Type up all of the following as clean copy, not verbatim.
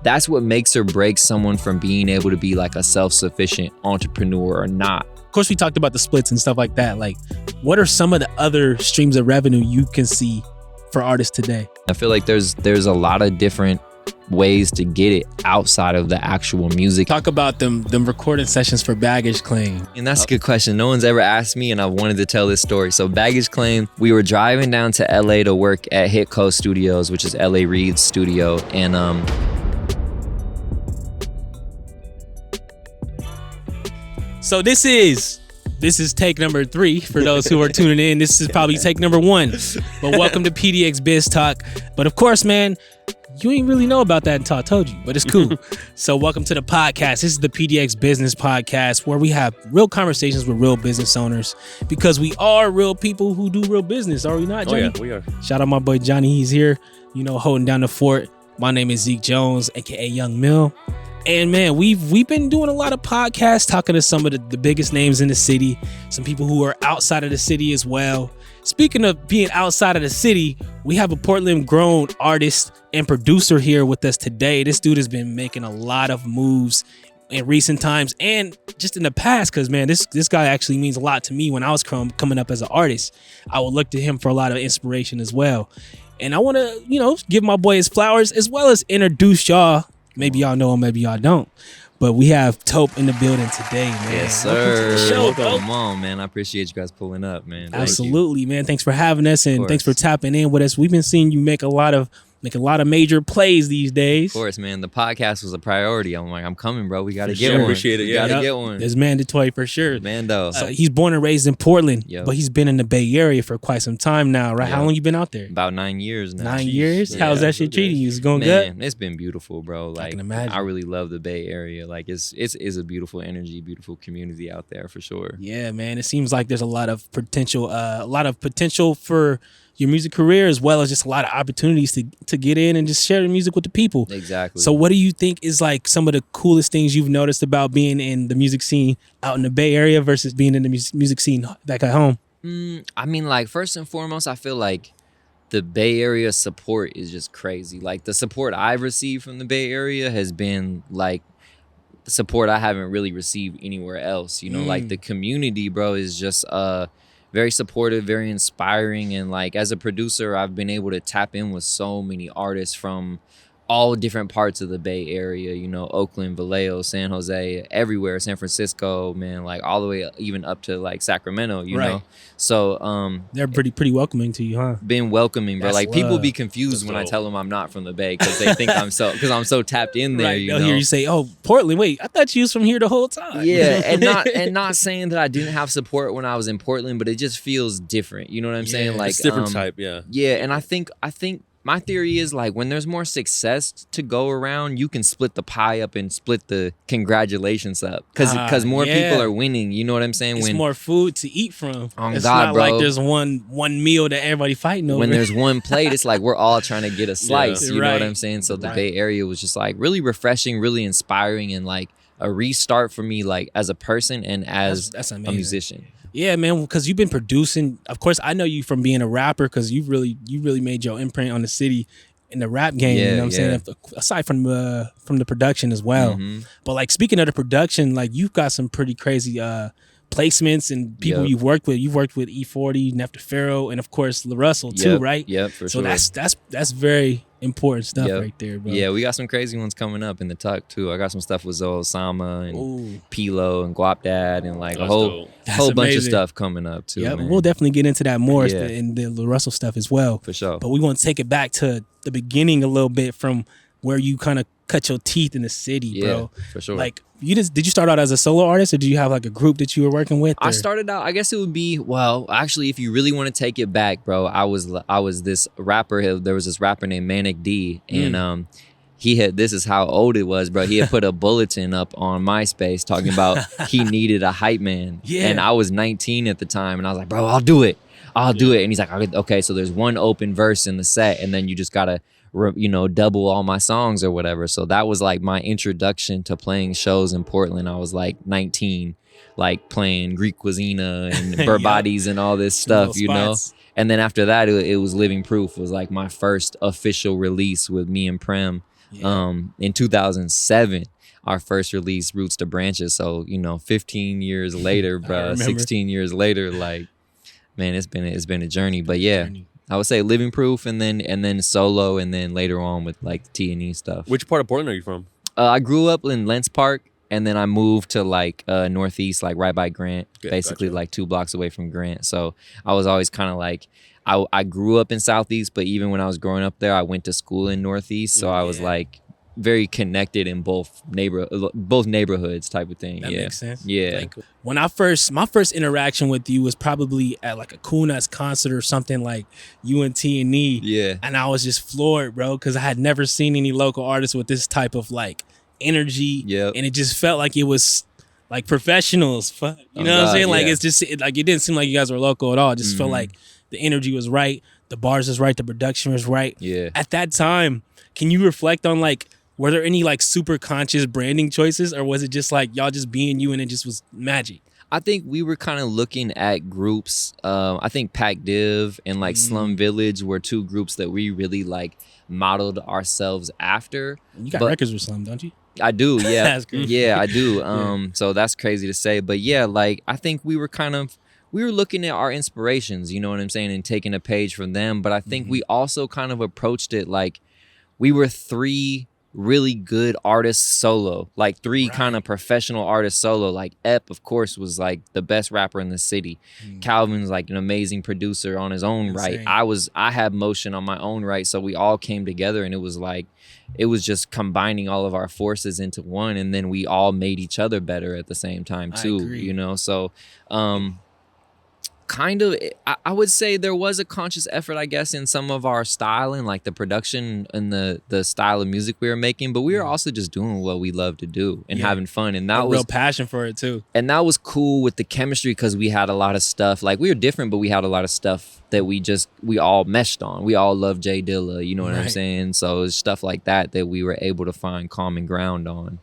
that's what makes or breaks someone from being able to be like a self-sufficient entrepreneur or not. Of course, we talked about the splits and stuff like that. Like, what are some of the other streams of revenue you can see for artists today? I feel like there's a lot of different ways to get it outside of the actual music. Talk about them recording sessions for Baggage Claim. And that's a good question. No one's ever asked me, and I wanted to tell this story. So Baggage Claim, we were driving down to LA to work at Hitco Studios, which is LA Reid's studio. And so this is take number 3 for those who are tuning in. This is probably take number 1. But welcome to PDX Biz Talk. But of course, man, you ain't really know about that until I told you, but it's cool. So welcome to the podcast. This is the PDX Business Podcast, where we have real conversations with real business owners, because we are real people who do real business. Are we not, Johnny? Oh yeah, we are. Shout out my boy Johnny. He's here, holding down the fort. My name is Zeke Jones, aka Young Mill. And man, we've been doing a lot of podcasts, talking to some of the biggest names in the city, some people who are outside of the city as well. Speaking of being outside of the city, we have a Portland grown artist and producer here with us today. This dude has been making a lot of moves in recent times and just in the past, because man, this guy actually means a lot to me. When I was coming up as an artist, I would look to him for a lot of inspiration as well. And I want to, give my boy his flowers, as well as introduce y'all. Maybe y'all know him, maybe y'all don't. But we have Tope in the building today, man. yes, sir. Show, Come on, man. I appreciate you guys pulling up, man. Absolutely, man. Thanks for having us, and thanks for tapping in with us. We've been seeing you make a lot of major plays these days. Of course, man. The podcast was a priority. I'm like, I'm coming, bro. We got to get one. Appreciate it. We got to get one. It's mandatory for sure. Mando. He's born and raised in Portland, but he's been in the Bay Area for quite some time now, right? How long you been out there? About 9 years now. 9 years? How's that shit treating you? Is it going good? Man, it's been beautiful, bro. Like, I can imagine. I really love the Bay Area. Like, it's a beautiful energy, beautiful community out there for sure. Yeah, man. It seems like there's a lot of potential for your music career, as well as just a lot of opportunities to get in and just share the music with the people. Exactly. So what do you think is like some of the coolest things you've noticed about being in the music scene out in the Bay Area versus being in the music scene back at home? I mean, like, first and foremost, I feel like the Bay Area support is just crazy. Like, the support I've received from the Bay Area has been like the support I haven't really received anywhere else. Like, the community, bro, is just very supportive, very inspiring. And like, as a producer, I've been able to tap in with so many artists from all different parts of the Bay Area, Oakland, Vallejo, San Jose, everywhere, San Francisco, man, like all the way even up to like Sacramento, you know? So they're pretty welcoming to you, huh? Been welcoming, bro. That's like love. People be confused when I tell them I'm not from the Bay, because they think I'm so tapped in there. They'll hear you say, "Oh, Portland. Wait, I thought you was from here the whole time." Yeah, and not saying that I didn't have support when I was in Portland, but it just feels different. You know what I'm saying? Like, it's different type, yeah. Yeah, and I think my theory is, like, when there's more success to go around, you can split the pie up and split the congratulations up, because more people are winning. You know what I'm saying? It's more food to eat from. It's not bro. like there's one meal that everybody fighting over. When there's one plate, it's like we're all trying to get a slice. You know what I'm saying? So the Right. Bay Area was just like really refreshing, really inspiring, and like a restart for me, like as a person and as That's a amazing. musician. Yeah, man, because you've been producing. Of course, I know you from being a rapper, because you really made your imprint on the city in the rap game. You know what I'm saying? Aside from the production as well. But like, speaking of the production, like, you've got some pretty crazy placements and people you've worked with. You've worked with E40, Nefta Pharaoh, and of course LaRussell too, right? Yep, for sure. So that's very important stuff right there, bro. Yeah, we got some crazy ones coming up in the tuck too. I got some stuff with Zoe Osama and Pilo and Guap Dad, and like a whole bunch of stuff coming up too. Yeah, man. we'll definitely get into that more in the LaRussell stuff as well. For sure. But we want to take it back to the beginning a little bit, from where you kind of cut your teeth in the city, bro. For sure. Like, did you start out as a solo artist, or did you have like a group that you were working with? I started out, I guess it would be, well, actually, if you really want to take it back, bro, I was this rapper. There was this rapper named Manic D, and this is how old it was, bro. He had put a bulletin up on MySpace talking about he needed a hype man. Yeah. And I was 19 at the time, and I was like, bro, I'll do it. And he's like, okay, so there's one open verse in the set, and then you just gotta double all my songs or whatever. So that was like my introduction to playing shows in Portland. I was like 19, like playing Greek Cuisina and Burbati's and all this stuff, And then after that, it was Living Proof was like my first official release with me and Prem. Yeah. In 2007, our first release, Roots to Branches. So, 15 years later, bro, 16 years later, like, man, it's been a journey. But yeah, I would say Living Proof, and then solo, and then later on with like the T&E stuff. Which part of Portland are you from? I grew up in Lents Park, and then I moved to like Northeast, like right by Grant, basically gotcha. like 2 blocks away from Grant. So I was always kind of like, I grew up in Southeast, but even when I was growing up there, I went to school in Northeast. So I was like very connected in both neighborhoods type of thing. That makes sense. Yeah. Like, when my first interaction with you was probably at like a Cool Nuts concert or something, like you and T&E. Yeah. And I was just floored, bro, because I had never seen any local artists with this type of like energy. Yep. And it just felt like it was like professionals. You know what I'm saying? Like, it's just like, it didn't seem like you guys were local at all. It just felt like the energy was right. The bars was right. The production was right. Yeah. At that time, can you reflect on like, were there any like super conscious branding choices, or was it just like y'all just being you and it just was magic? I think we were kind of looking at groups. I think Pac Div and like Slum Village were 2 groups that we really like modeled ourselves after. You got records with Slum, don't you? I do, yeah. That's crazy. Yeah, I do. So that's crazy to say. But yeah, like I think we were looking at our inspirations, you know what I'm saying, and taking a page from them. But I think we also kind of approached it like we were 3 really good artists solo, like 3 kind of professional artists solo. Like Ep, of course, was like the best rapper in the city. Calvin's like an amazing producer on his own right. I had Motion on my own right. So we all came together, and it was just combining all of our forces into one, and then we all made each other better at the same time too. So kind of, I would say there was a conscious effort, I guess, in some of our style and like the production and the style of music we were making, but we were also just doing what we love to do and having fun, and that was real passion for it too. And that was cool with the chemistry, because we had a lot of stuff, like we were different, but we had a lot of stuff that we all meshed on. We all love Jay Dilla, you know what I'm saying? So it's stuff like that we were able to find common ground on.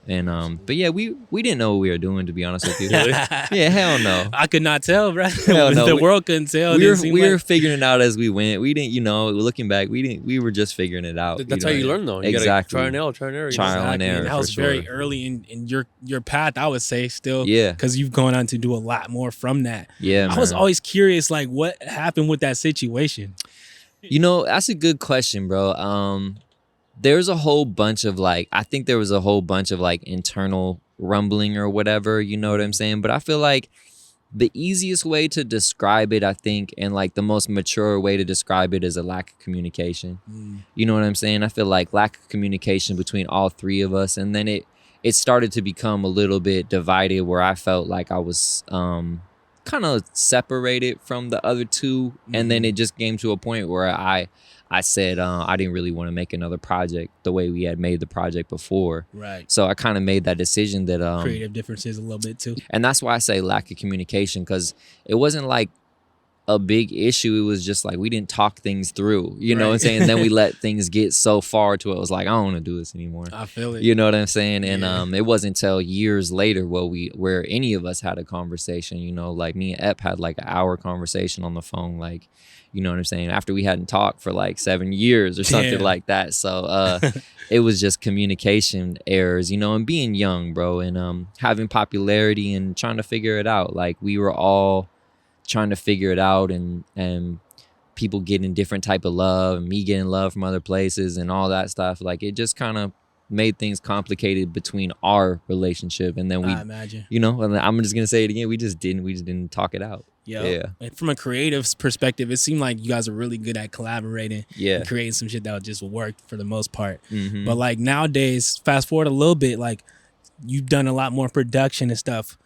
And but yeah, we didn't know what we were doing, to be honest with you. Yeah, hell no. I could not tell, bro. Hell no. The world couldn't tell. We were figuring it out as we went. We didn't, looking back, we were just figuring it out. That's how you learn, though. You exactly. Gotta try and error. Trial and error. And that was very early in your path, I would say, still. Yeah. Because you've gone on to do a lot more from that. Yeah, I was always curious, like, what happened with that situation? That's a good question, bro. There's a whole bunch of I think there was a whole bunch of internal rumbling or whatever, you know what I'm saying? But I feel like the easiest way to describe it, I think, and the most mature way to describe it is a lack of communication. You know what I'm saying? I feel like lack of communication between all 3 of us. And then it started to become a little bit divided, where I felt like I was kind of separated from the other 2. And then it just came to a point where I said I didn't really want to make another project the way we had made the project before. Right. So I kind of made that decision that creative differences a little bit too. And that's why I say lack of communication, because it wasn't like a big issue. It was just we didn't talk things through. You know what I'm saying? And then we let things get so far to it was I don't want to do this anymore. I feel it. You know what I'm saying? And it wasn't until years later where any of us had a conversation. Me and Ep had an hour conversation on the phone. You know what I'm saying? After we hadn't talked for 7 years or something like that. So it was just communication errors, and being young, bro, and having popularity and trying to figure it out. We were all trying to figure it out, and people getting different type of love, and me getting love from other places and all that stuff. It just kind of made things complicated between our relationship. And then I imagine, and I'm just gonna say it again, we just didn't talk it out. Yeah. And from a creative perspective, it seemed like you guys are really good at collaborating and creating some shit that would just work for the most part. But nowadays, fast forward a little bit, you've done a lot more production and stuff.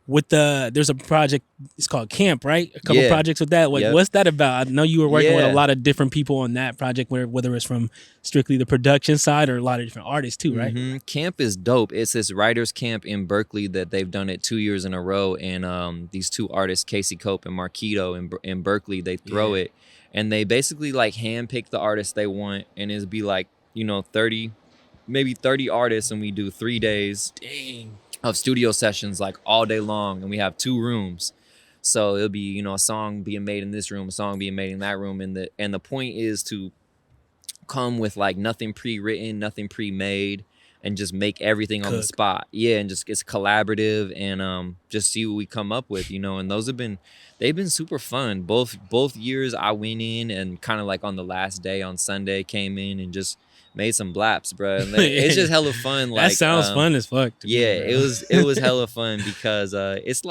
There's a project, it's called Qamp, right? A couple projects with that. What's that about? I know you were working with a lot of different people on that project, whether it's from strictly the production side or a lot of different artists too, right? Qamp is dope. It's this writers camp in Berkeley that they've done it 2 years in a row. And these 2 artists, Casey Cope and Marquito in Berkeley, they throw it. And they basically handpick the artists they want. And it'd be 30 artists, and we do 3 days. Dang. Of studio sessions all day long, and we have 2 rooms. So it'll be, a song being made in this room, a song being made in that room, and the point is to come with like nothing pre-written, nothing pre-made, and just make everything on the Cook. spot. Yeah, and just it's collaborative and just see what we come up with, and those they've been super fun. Both years I went in and kind of like on the last day on Sunday came in and just made some blaps, bro. And it's just hella fun. Like That sounds fun as fuck. To yeah, me, bro. it was hella fun because it's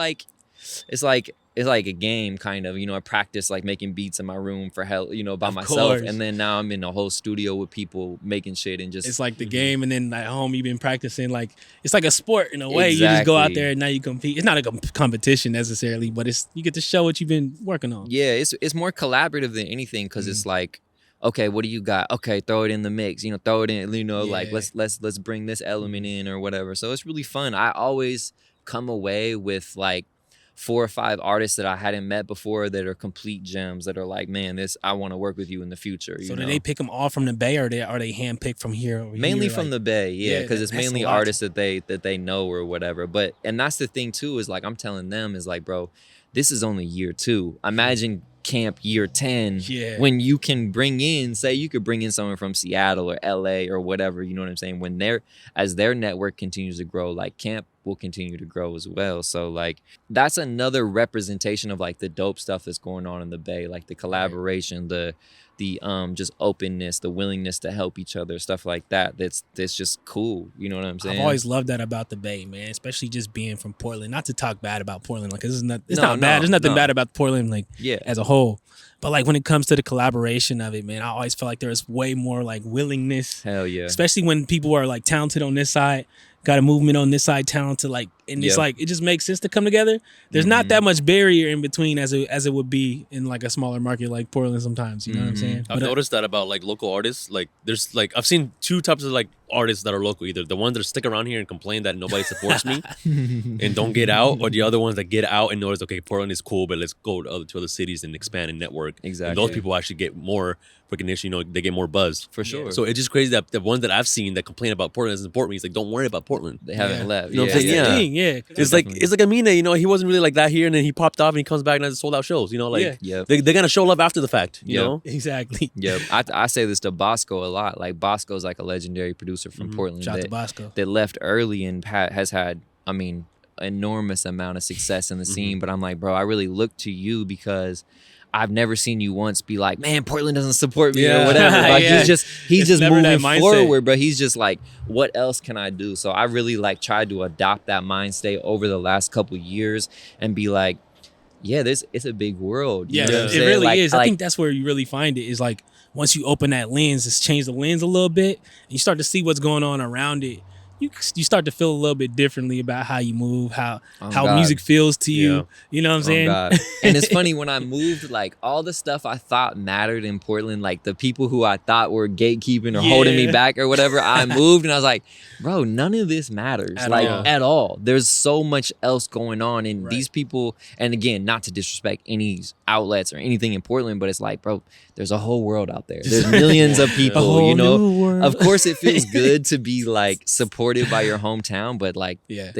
like a game kind of, I practice like making beats in my room for hell, by Of myself. course. And then now I'm in a whole studio with people making shit and just It's like the game, and then at home you've been practicing. Like it's like a sport in a way. You just go out Exactly. there and now you compete. It's not a competition necessarily, but you get to show what you've been working on. yeah, it's more collaborative than anything because it's like, okay, what do you got? Okay, throw it in the mix. Throw it in. Like Yeah. let's bring this element in or whatever. So it's really fun. I always come away with like 4 or 5 artists that I hadn't met before that are complete gems that are like, man, I want to work with you in the future. So know? do they pick them all from the Bay, or are they handpicked from here? Or Mainly here? from Like, the Bay, yeah, because it's that's mainly a lot. artists that they know or whatever. But and that's the thing too, is like I'm telling them is like, bro, this is only year 2. Imagine Qamp year 10 Yeah. when you can bring in, say you could bring in someone from Seattle or LA or whatever, you know what I'm saying? When as their network continues to grow, like Qamp will continue to grow as well. So like that's another representation of like the dope stuff that's going on in the Bay, like the collaboration, the just openness, the willingness to help each other, stuff like that. That's just cool. You know what I'm saying? I've always loved that about the Bay, man. Especially just being from Portland. Not to talk bad about Portland, like it's not No, not bad. There's nothing no. bad about Portland, like Yeah. as a whole. But like when it comes to the collaboration of it, man, I always felt like there's way more like willingness, Hell yeah. especially when people are like talented on this side, got a movement on this side, talented, like, and it's Yeah. like it just makes sense to come together. There's not that much barrier in between as it would be in like a smaller market like Portland sometimes. You know what I'm saying? I've But, noticed that about like local artists. Like there's like I've seen 2 types of like artists that are local. Either the ones that stick around here and complain that nobody supports me and don't get out, or the other ones that get out and notice, okay, Portland is cool, but let's go to other cities and expand and network. Exactly. And those people actually get more recognition. They get more buzz. For sure. So it's just crazy that the ones that I've seen that complain about Portland doesn't support me. It's like, don't worry about Portland. They haven't left. You know what I'm saying? that's the Yeah. thing, yeah. It's like Amina, he wasn't really like that here, and then he popped off and he comes back and has sold out shows. Like Yep. they're gonna show love after the fact. You Yep. know? Exactly. Yep. I say this to Bosco a lot. Like Bosco's like a legendary producer from Portland Shout out to that, Bosco. that left early and has had, I mean, enormous amount of success in the scene. But I'm like, bro, I really look to you because I've never seen you once be like, man, Portland doesn't support me Yeah. or whatever. Like Yeah. he's It's just never that moving mindset. forward, but he's just like, what else can I do? So I really like tried to adopt that mind state over the last couple years and be like, yeah, it's a big world. You Yeah, know what I'm it saying? really Like- is. I like, think that's where you really find it, is like once you open that lens, it's changed the lens a little bit, and you start to see what's going on around it. You start to feel a little bit differently about how you move, how God. music feels to you. Yeah. You know what I'm saying? Oh, God. And it's funny when I moved, like all the stuff I thought mattered in Portland, like the people who I thought were gatekeeping or holding me Yeah. back or whatever, I moved and I was like, bro, none of this matters. At like all. at all. There's so much else going on. And Right. these people, and again, not to disrespect any outlets or anything in Portland, but it's like, bro, there's a whole world out there. There's millions of A people, whole you know. new world. Of course it feels good to be like supported by your hometown, but like Yeah.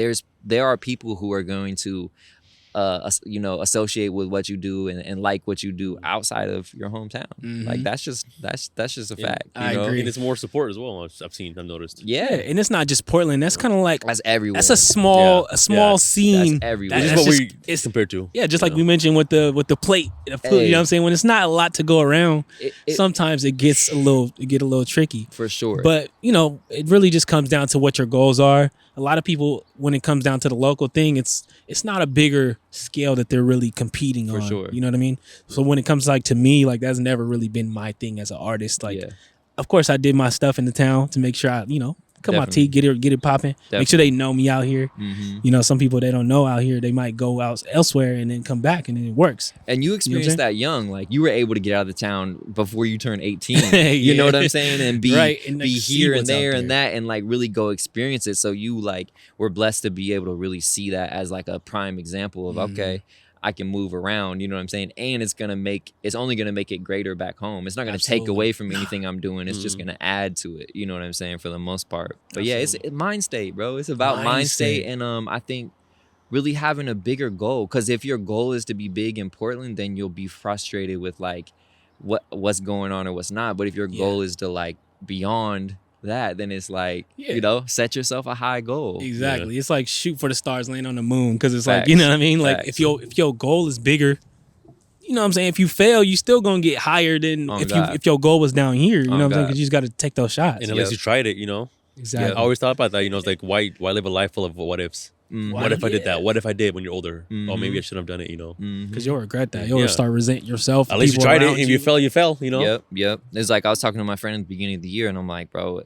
there are people who are going to associate with what you do and like what you do outside of your hometown. Mhm. Like that's just a fact. You I know? agree. And it's more support as well. I've noticed. Yeah, Yeah, and it's not just Portland. That's kind of like that's everywhere. that's a small Yeah. scene. That's everywhere. Which is That's what just- we compared to. Yeah, just you like know? we mentioned with the plate of food. You Hey. know what I'm saying? When it's not a lot to go around, It- sometimes it gets a little tricky. for sure. But it really just comes down to what your goals are. A lot of people, when it comes down to the local thing, it's not a bigger scale that they're really competing For on. sure. You know what I mean? So when it comes like to me, like that's never really been my thing as an artist. Like, yeah, of course, I did my stuff in the town to make sure I, cut my Definitely. teeth, get it popping. Make sure they know me out here. hmm Some people they don't know out here, they might go out elsewhere and then come back and then it works. And you experienced saying? that young, like you were able to get out of the town before you turned 18. You know Yeah. what I'm saying? And be Right, and, like, be see here and what's out there and there. that, and like really go experience it. So you like were blessed to be able to really see that as like a prime example of okay, I can move around. You know what I'm saying? And it's only gonna make it greater back home. It's not gonna take Absolutely. away from anything I'm doing. It's just gonna add to it. You know what I'm saying? For the most part. But yeah, it's mind state, bro. It's about mind state, and I think really having a bigger goal. Because if your goal is to be big in Portland, then you'll be frustrated with like what's going on or what's not. But if your goal is to like beyond that, then it's like, set yourself a high goal. Exactly. It's like shoot for the stars, land on the moon. Cause it's Facts. like, you know what I mean? Like Facts. if your goal is bigger, you know what I'm saying? If you fail, you still gonna get higher than if your goal was down here. You know what I'm saying? Because you just got to take those shots. And unless you tried it, you know. Exactly. I always thought about that. You know, it's like why live a life full of what ifs? What if I did that? What if I did when you're older? Oh, maybe I shouldn't have done it. You know, because you'll regret that. You'll start resenting yourself. At least you tried it. If you fell, you fell. You know. Yep. It's like I was talking to my friend at the beginning of the year, and I'm like, bro,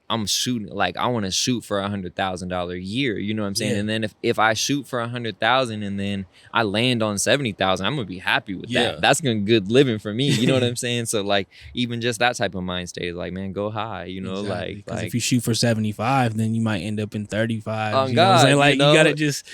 I'm shooting, like I want to shoot for $100,000 a year. You know what I'm saying? And then if I shoot for 100,000 and then I land on 70,000, I'm gonna be happy with that. That's gonna good living for me. You know what I'm saying? So like even just that type of mind state is like, man, go high. You know, like if you shoot for 75, then you might end up in 35. Oh you God, know what I'm saying? Like you gotta just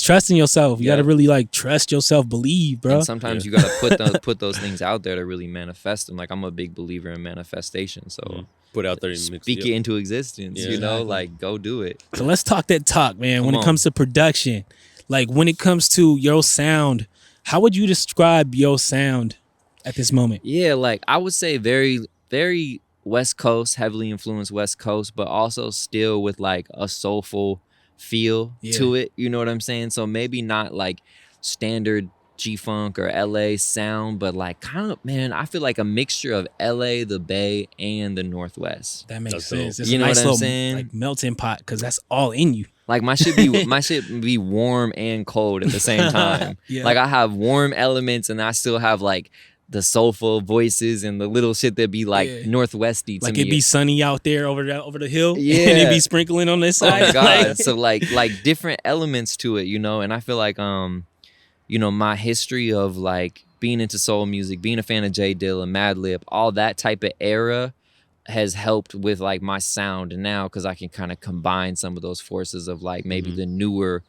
trust in yourself. You gotta really like trust yourself, believe, bro. And sometimes you gotta put those things out there to really manifest them. Like I'm a big believer in manifestation. So. Put out there and speak it into existence, you know, like go do it. So let's talk that talk, man. When it comes to production, like when it comes to your sound, how would you describe your sound at this moment? Yeah, like I would say very, very West Coast, heavily influenced West Coast, but also still with like a soulful feel to it. You know what I'm saying? So maybe not like standard G-Funk or LA sound, but like kind of, man, I feel like a mixture of LA, the Bay, and the Northwest. That makes sense. It's you know a nice what I'm little, saying? like melting pot, because that's all in you. Like my shit be warm and cold at the same time. Like I have warm elements and I still have like the soulful voices and the little shit that be like Northwesty to like me. It be sunny out there over the hill, and it be sprinkling on this side. Oh my God. So like different elements to it, you know. And I feel like you know, my history of like being into soul music, being a fan of J Dilla, Madlib, all that type of era has helped with like my sound now, because I can kind of combine some of those forces of like maybe the newer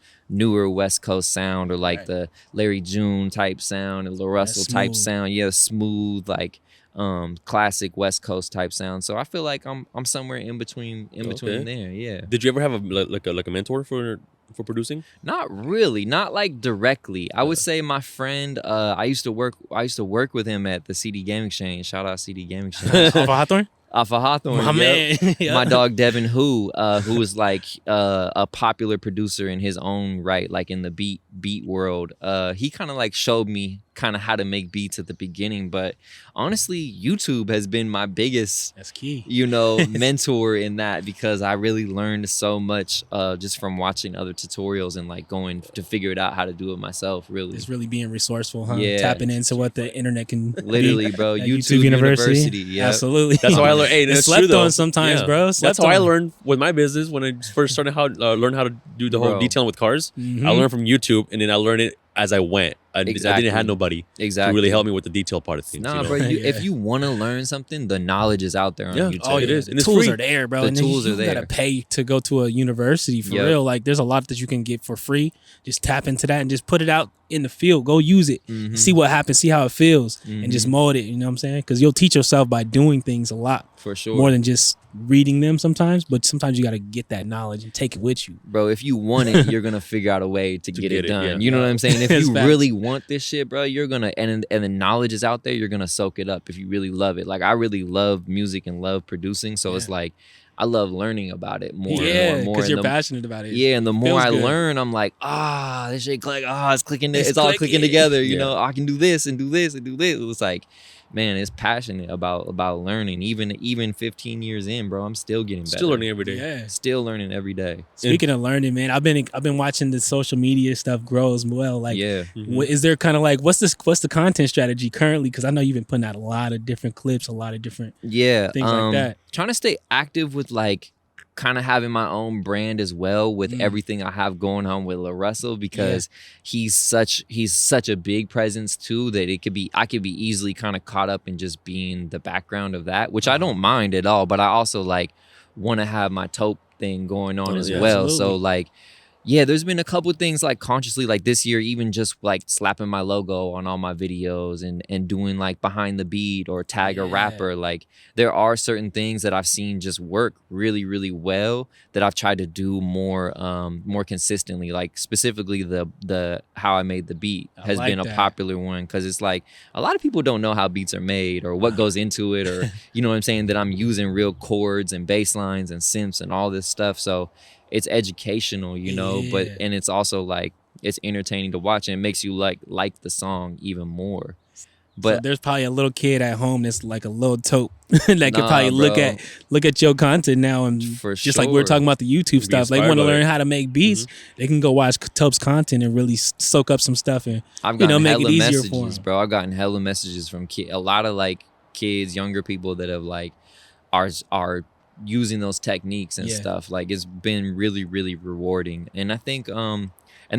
West Coast sound, or like the Larry June type sound and LaRussell type sound. Smooth, like classic West Coast type sound. So I feel like I'm somewhere in between there. Yeah. Did you ever have a mentor for producing? Not really, not like directly. I would say my friend, I used to work with him at the CD Game Exchange. Shout out CD Game Exchange. Off of Hawthorne. My man. My dog Devin who is like a popular producer in his own right, like in the beat world. He kind of like showed me kind of how to make beats at the beginning, but honestly YouTube has been my biggest, that's key, you know, mentor in that, because I really learned so much just from watching other tutorials and like going to figure it out how to do it myself. Really, it's really being resourceful, huh? Yeah, tapping into what the internet can literally be. Bro, YouTube University. Yeah, absolutely. That's how I learned. Hey, that's slept true, on sometimes, bro. That's how I learned with my business when I first started learn how to do the whole detailing with cars. I learned from YouTube, and then I learned it as I went. I didn't have nobody to really help me with the detail part of things. Nah, you know? bro, if you want to learn something, the knowledge is out there on YouTube. Oh, it is. And the tools are there, bro. The tools are there. You gotta pay to go to a university for real. Like, there's a lot that you can get for free. Just tap into that and just put it out in the field. Go use it. See what happens. See how it feels, and just mold it. You know what I'm saying? Because you'll teach yourself by doing things a lot. For sure. More than just reading them sometimes, but sometimes you got to get that knowledge and take it with you. Bro, if you want it, you're going to figure out a way to get it done. You know what I'm saying? If you really want this shit, bro, you're going to, and the knowledge is out there, you're going to soak it up if you really love it. Like, I really love music and love producing, so it's like, I love learning about it more and more. Because you're passionate about it. Yeah, and the more I learn, I'm like, this shit click. It's clicking. It's all clicking together. You know, I can do this and do this and do this. It's like, man, it's passionate about learning. Even 15 years in, bro, I'm still getting better. Still learning every day. Yeah, still learning every day. Speaking of learning, man, I've been watching the social media stuff grow as well. Like, is there kind of like what's the content strategy currently? Because I know you've been putting out a lot of different clips, a lot of different things like that. Trying to stay active with like kind of having my own brand as well with everything I have going on with LaRussell, because he's such a big presence too, that I could be easily kind of caught up in just being the background of that, which I don't mind at all, but I also like want to have my Tope thing going on as well. Absolutely. So like, Yeah, there's been a couple of things like consciously, like this year, even just like slapping my logo on all my videos and doing like behind the beat or tag a rapper. Like there are certain things that I've seen just work really, really well that I've tried to do more consistently. Like specifically the how I made the beat has been a popular one, because it's like a lot of people don't know how beats are made or what goes into it, or you know what I'm saying, that I'm using real chords and bass lines and synths and all this stuff. So it's educational, you know, and it's also like it's entertaining to watch, and it makes you like the song even more. But so there's probably a little kid at home that's like a little Tope that could probably look at your content now, and just like we were talking about the YouTube stuff, they want to learn how to make beats. They can go watch Tope's content and really soak up some stuff, and I've gotten make it easier messages, for them. bro. I've gotten hella messages from a lot of like kids, younger people that have like are using those techniques and stuff. Like it's been really, really rewarding. And I think and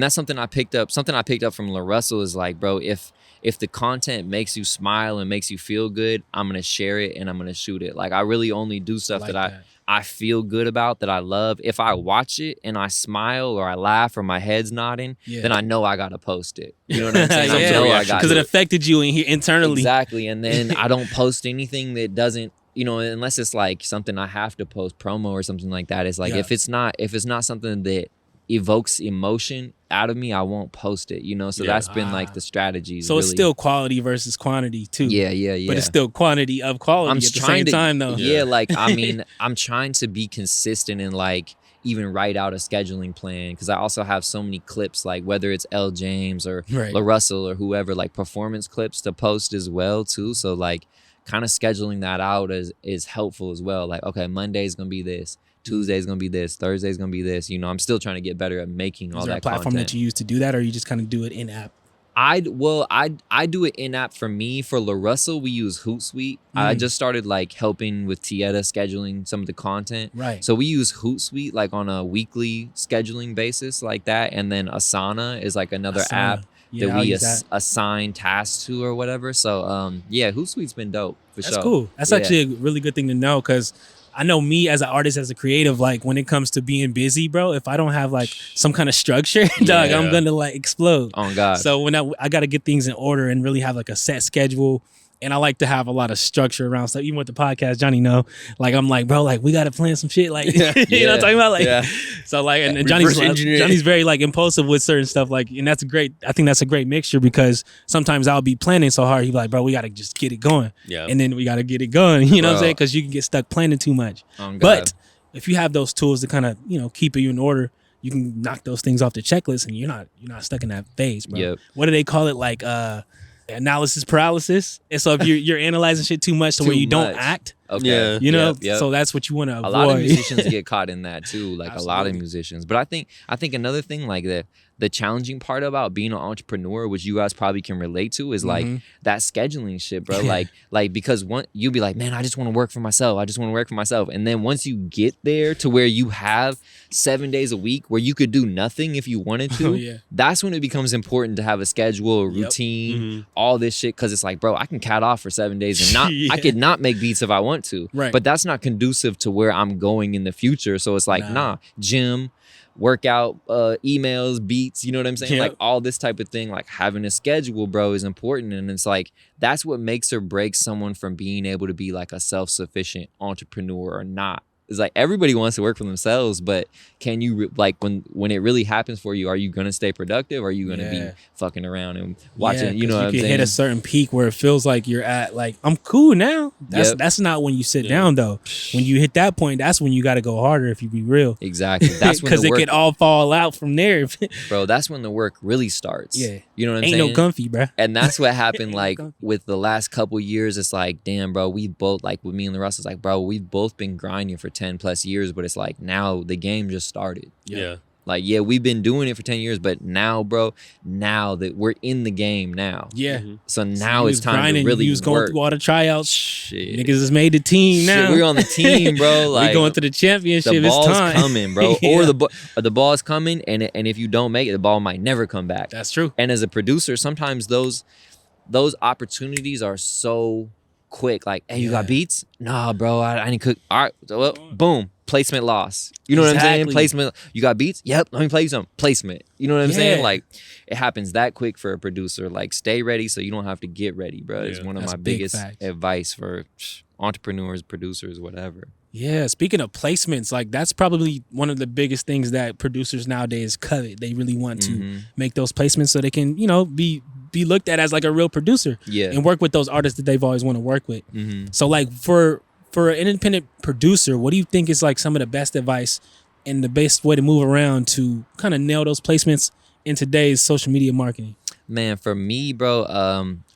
that's something I picked up from LaRussell is like, bro, if the content makes you smile and makes you feel good, I'm gonna share it and I'm gonna shoot it. Like I really only do stuff that I feel good about, that I love. If I watch it and I smile or I laugh or my head's nodding, then I know I gotta post it. You know what I'm saying? I know I got because it affected you internally. Exactly. And then I don't post anything that doesn't, you know, unless it's like something I have to post, promo or something like that. It's like if it's not something that evokes emotion out of me, I won't post it, you know. So that's been like the strategy. So it's still quality versus quantity too. Yeah. But it's still quantity of quality at the same time though. Yeah, like I mean, I'm trying to be consistent and like even write out a scheduling plan, because I also have so many clips, like whether it's L. James or LaRussell or whoever, like performance clips to post as well too. So like kind of scheduling that out is helpful as well. Like, okay, Monday's gonna be this, Tuesday's gonna be this, Thursday's gonna be this. You know, I'm still trying to get better at making all that content. Is there a platform that you use to do that, or you just kind of do it in app? I do it in app for me. For LaRussell, we use Hootsuite. I just started like helping with Tieta scheduling some of the content. Right. So we use Hootsuite like on a weekly scheduling basis like that, and then Asana is like another app that we assign tasks to or whatever. So Hootsuite's been dope for sure. That's cool. That's actually a really good thing to know, because I know me as an artist, as a creative, like when it comes to being busy, bro, if I don't have like some kind of structure, dog, I'm gonna like explode. Oh God. So when I gotta get things in order and really have like a set schedule. And I like to have a lot of structure around stuff. Even with the podcast, Johnny know. Like I'm like, bro, like we gotta plan some shit. Like you know what I'm talking about? Like so like and Johnny's very like impulsive with certain stuff. Like, and that's great. I think that's a great mixture, because sometimes I'll be planning so hard, he'd be like, bro, we gotta just get it going. Yeah. And then we gotta get it going. You know what I'm saying? Because you can get stuck planning too much. But if you have those tools to kind of, you know, keep you in order, you can knock those things off the checklist and you're not stuck in that phase, bro. Yep. What do they call it? Like analysis paralysis. And so if you're analyzing shit too much to where you don't act, you know, so that's what you want to avoid. A lot of musicians get caught in that too, like a lot of musicians. But I think another thing, like the challenging part about being an entrepreneur, which you guys probably can relate to, is like that scheduling shit, bro. like because you'll be like, man, I just want to work for myself. And then once you get there to where you have 7 days a week where you could do nothing if you wanted to, that's when it becomes important to have a schedule, a routine, all this shit. Cause it's like, bro, I can cat off for 7 days and not, I could not make beats if I want to, but that's not conducive to where I'm going in the future. So it's like, nah, gym, workout, emails, beats, you know what I'm saying? Like all this type of thing, like having a schedule, bro, is important. And it's like, that's what makes or breaks someone from being able to be like a self-sufficient entrepreneur or not. It's like everybody wants to work for themselves, but can you like when it really happens for you, are you gonna stay productive, or are you gonna be fucking around and watching? You know what I'm saying? You can hit a certain peak where it feels like you're at like, I'm cool now. That's not when you sit down though. When you hit that point, that's when you got to go harder. If you be real, exactly. That's when because it could all fall out from there, bro. That's when the work really starts. Yeah, you know what I'm saying? Ain't no comfy, bro. And that's what happened. Like with the last couple years, it's like, damn, bro. We both, like with me and LaRussell, it's like, bro, we've both been grinding for 10+ years, but it's like now the game just started. Like, we've been doing it for 10 years, but now, bro, now that we're in the game now. So now it's time to really work. Going through all the tryouts. Shit. Niggas has made the team now. We're on the team, bro. Like, we're going to the championship. The ball's it's time. Coming, bro. Or the ball's coming, and if you don't make it, the ball might never come back. That's true. And as a producer, sometimes those opportunities are so quick. Like, hey, you got beats? Nah, bro, I didn't cook. All right, so, well, boom. placement loss. You know what I'm saying? Exactly. Placement. You got beats? Yep. Let me play some placement. You know what I'm saying? Yeah. Like it happens that quick for a producer. Like stay ready so you don't have to get ready, bro. It's Yeah. one of That's my big biggest facts. advice for entrepreneurs, producers, whatever. Yeah, speaking of placements, like that's probably one of the biggest things that producers nowadays covet. They really want to make those placements so they can, you know, be looked at as like a real producer Yeah. and work with those artists that they've always want to work with. Mm-hmm. So like for an independent producer, what do you think is like some of the best advice and the best way to move around to kind of nail those placements in today's social media marketing? Man, for me, bro,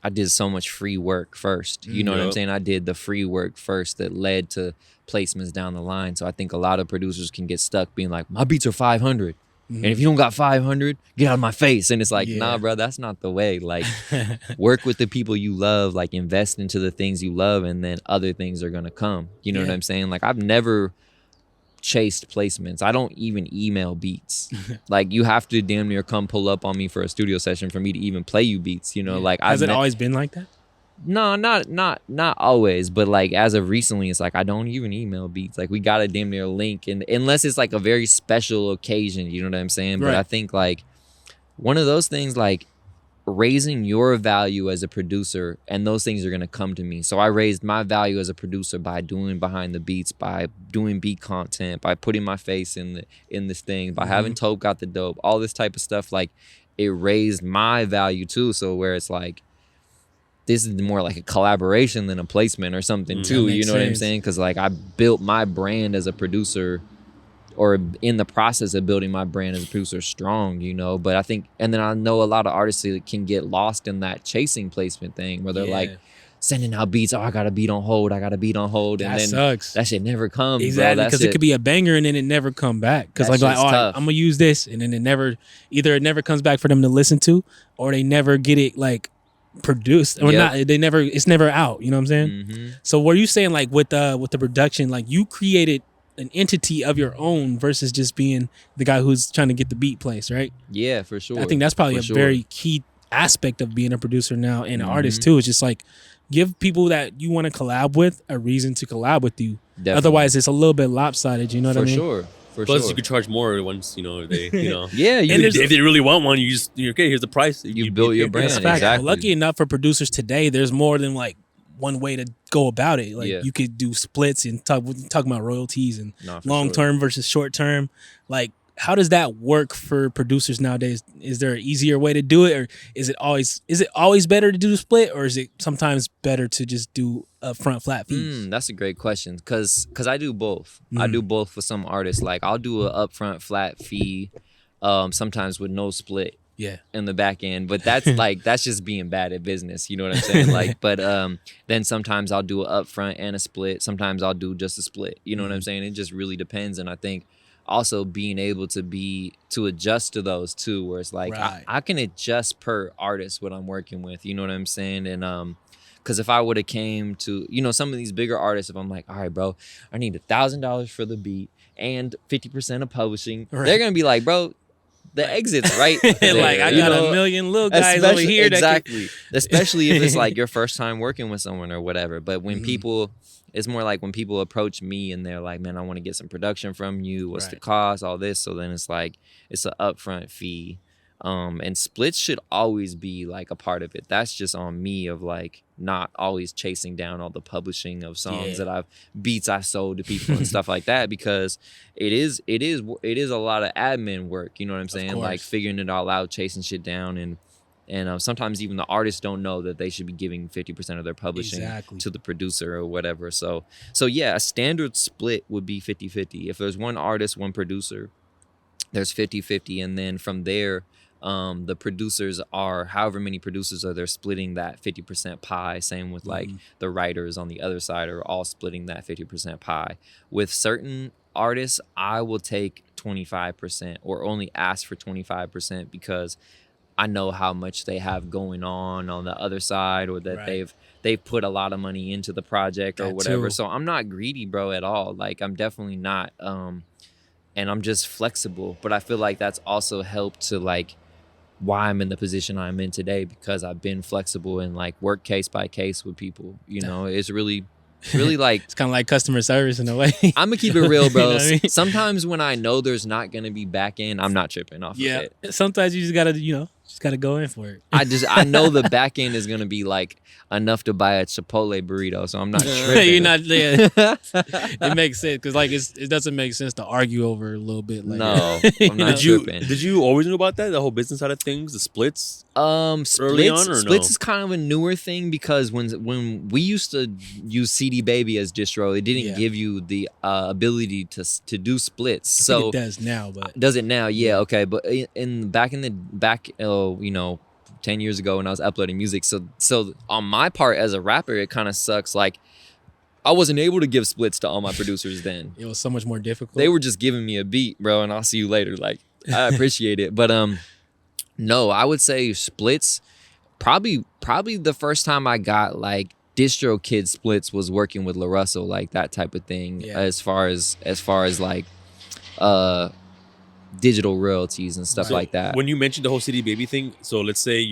I did so much free work first. You know what I'm Yup. saying? I did the free work first that led to placements down the line. So I think a lot of producers can get stuck being like, my beats are 500. And if you don't got 500, get out of my face. And it's like, Yeah. nah, bro, that's not the way. Like, work with the people you love, like invest into the things you love, and then other things are going to come. You know what Yeah. I'm saying? Like, I've never chased placements. I don't even email beats. Like, you have to damn near come pull up on me for a studio session for me to even play you beats. You know, like, Has it always been like that? no, not always, but like as of recently, it's like I don't even email beats. Like we got a damn near link, and unless it's like a very special occasion, you know what I'm saying? But Right. I think like one of those things, like raising your value as a producer, and those things are gonna come to me. So I raised my value as a producer by doing behind the beats, by doing beat content, by putting my face in this thing, by having Tope Got the Dope, all this type of stuff. Like it raised my value too. So where it's like, this is more like a collaboration than a placement or something too. That You makes know what I'm sense. saying? Because like I built my brand as a producer, or in the process of building my brand as a producer strong, you know. But I think, and then I know a lot of artists that can get lost in that chasing placement thing where they're Yeah. like sending out beats. Oh, I got a beat on hold. I got a beat on hold. And That then sucks. that shit never comes. Exactly, bro. That because shit, it could be a banger and then it never come back. Because That like, shit's all right, tough. I'm gonna use this, and then it never comes back for them to listen to, or they never get it like produced, or Yep. not. It's never out. You know what I'm saying? Mhm. So what are you saying, like with the production, like you created an entity of your own versus just being the guy who's trying to get the beat placed, right? Yeah, for sure. I think that's probably For a sure. very key aspect of being a producer now and an artist Mhm. too. It's just like give people that you want to collab with a reason to collab with you. Definitely. Otherwise, it's a little bit lopsided. You know what for I mean? sure. For Plus, sure. you could charge more once they, yeah, you And if, there's- if they really want one, you're okay. Here's the price. You built your brand. That's a fact. exactly. But lucky enough for producers today, there's more than like one way to go about it. Like Yeah. you could do splits and talking about royalties and Nah, for long sure. term versus short term. Like, how does that work for producers nowadays? Is there an easier way to do it, or is it always better to do the split, or is it sometimes better to just do upfront flat fees? That's a great question, cause I do both. I do both for some artists. Like I'll do an upfront flat fee, sometimes with no split Yeah. in the back end. But that's like that's just being bad at business. You know what I'm saying? Like, but then sometimes I'll do an upfront and a split. Sometimes I'll do just a split. You know what I'm saying? It just really depends. And I think also being able to adjust to those too, where it's like Right. I can adjust per artist what I'm working with. You know what I'm saying? And because if I would have came to, some of these bigger artists, if I'm like, all right, bro, I need $1,000 for the beat and 50% of publishing, Right. they're gonna be like, bro, the exit's right Like there, I you got know? a million little guys over here. Exactly. Especially if it's like your first time working with someone or whatever. But when Mhm. it's more like when people approach me and they're like, man, I want to get some production from you. What's the Right. cost? All this. So then it's like, it's an upfront fee. And splits should always be like a part of it. That's just on me of like not always chasing down all the publishing of songs Yeah. beats I sold to people and stuff like that, because it is a lot of admin work. You know what I'm saying? Like course. figuring it all out, chasing shit down, and sometimes even the artists don't know that they should be giving 50% of their publishing Exactly. to the producer or whatever. So yeah, a standard split would be 50-50. If there's one artist, one producer, there's 50-50. And then from there, the producers are, however many producers are, they're splitting that 50% pie. Same with like the writers on the other side are all splitting that 50% pie. With certain artists, I will take 25% or only ask for 25% because I know how much they have going on the other side, or that Right. they've put a lot of money into the project or That whatever. too. So I'm not greedy, bro, at all. Like I'm definitely not. And I'm just flexible. But I feel like that's also helped to like why I'm in the position I'm in today, because I've been flexible and like work case by case with people. You know, it's really really like It's kind of like customer service in a way. I'm gonna keep it real, bro. You know what I mean? Sometimes when I know there's not gonna be back end, I'm not tripping off of it. Sometimes you just gotta go in for it. I know the back end is gonna be like enough to buy a Chipotle burrito, so I'm not tripping. You're not there. It makes sense because like it doesn't make sense to argue over a little bit. Like, No, I'm not tripping. Did you always know about that? The whole business side of things, the splits. Splits, Early on or splits no? is kind of a newer thing because when we used to use CD Baby as distro, it didn't give you the ability to do splits. I So think it does now, but does it now? Yeah, okay. But back 10 years ago when I was uploading music, so on my part as a rapper, it kind of sucks. Like I wasn't able to give splits to all my producers then. it was so much more difficult. They were just giving me a beat, bro, and I'll see you later. Like I appreciate it, but no, I would say splits. Probably the first time I got like distro kid splits was working with LaRussell, like that type of thing. Yeah. As far as like digital royalties and stuff like that. When you mentioned the whole CD Baby thing, so let's say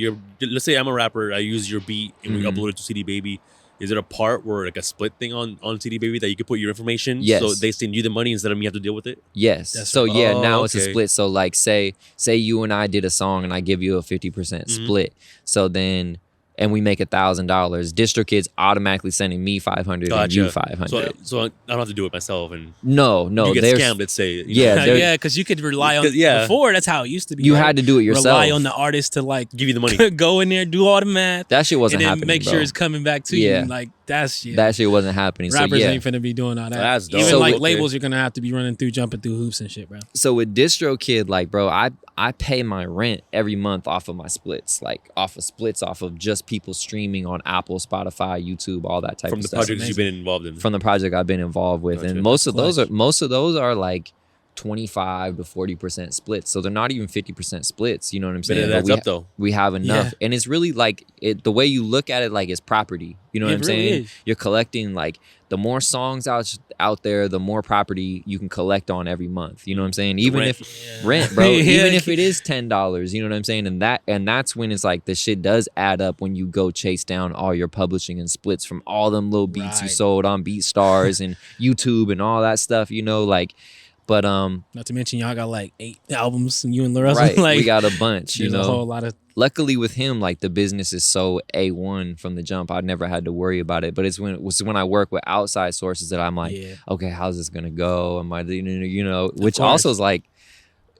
I'm a rapper, I use your beat and we upload it to CD Baby. Is there a part where like a split thing on CD Baby that you could put your information? Yes. So they send you the money instead of me have to deal with it? Yes. That's So right. yeah, Oh, now it's a okay. split. So like say you and I did a song and I give you a 50% split. So then and we make $1,000. Distro Kids automatically sending me 500 and you 500. So I don't have to do it myself and no, you get there's scammed, let's say. Yeah, know, there- yeah, because you could rely on. 'Cause, yeah. Before that's how it used to be. you right? had to do it yourself. Rely on the artist to like give you the money. go in there, do all the math, That shit wasn't and then happening. make bro. sure it's coming back to Yeah. you. Like that's shit. That shit wasn't happening. Rappers So yeah. ain't finna be doing all that. That's dope. Even So like with- labels, you're gonna have to be jumping through hoops and shit, bro. So with Distro Kid, like, bro, I pay my rent every month off of my splits, like off of just people streaming on Apple, Spotify, YouTube, all that type From of the stuff. projects you've been involved in. From the project I've been involved with, Gotcha. and most of Clutch. those are like 25 to 40% splits. So they're not even 50% splits. You know what I'm But saying? it adds up though. We have enough, Yeah. and it's really like the way you look at it, like it's property. You know what It I'm really saying? is. You're collecting like the more songs out there, the more property you can collect on every month. You know what I'm saying? Even rent. if rent, bro, Yeah. even if it is $10, you know what I'm saying? And that's when it's like the shit does add up when you go chase down all your publishing and splits from all them little beats you Right. sold on BeatStars and YouTube and all that stuff. You know, like, but Not to mention y'all got like 8 albums, and you and LaRussell, right, like we got a bunch. You there's a know, whole lot of. luckily with him, like the business is so A1 from the jump. I never had to worry about it. But it was when I work with outside sources that I'm like, Yeah. okay, how's this gonna go? Am I, you know, which course. also is like,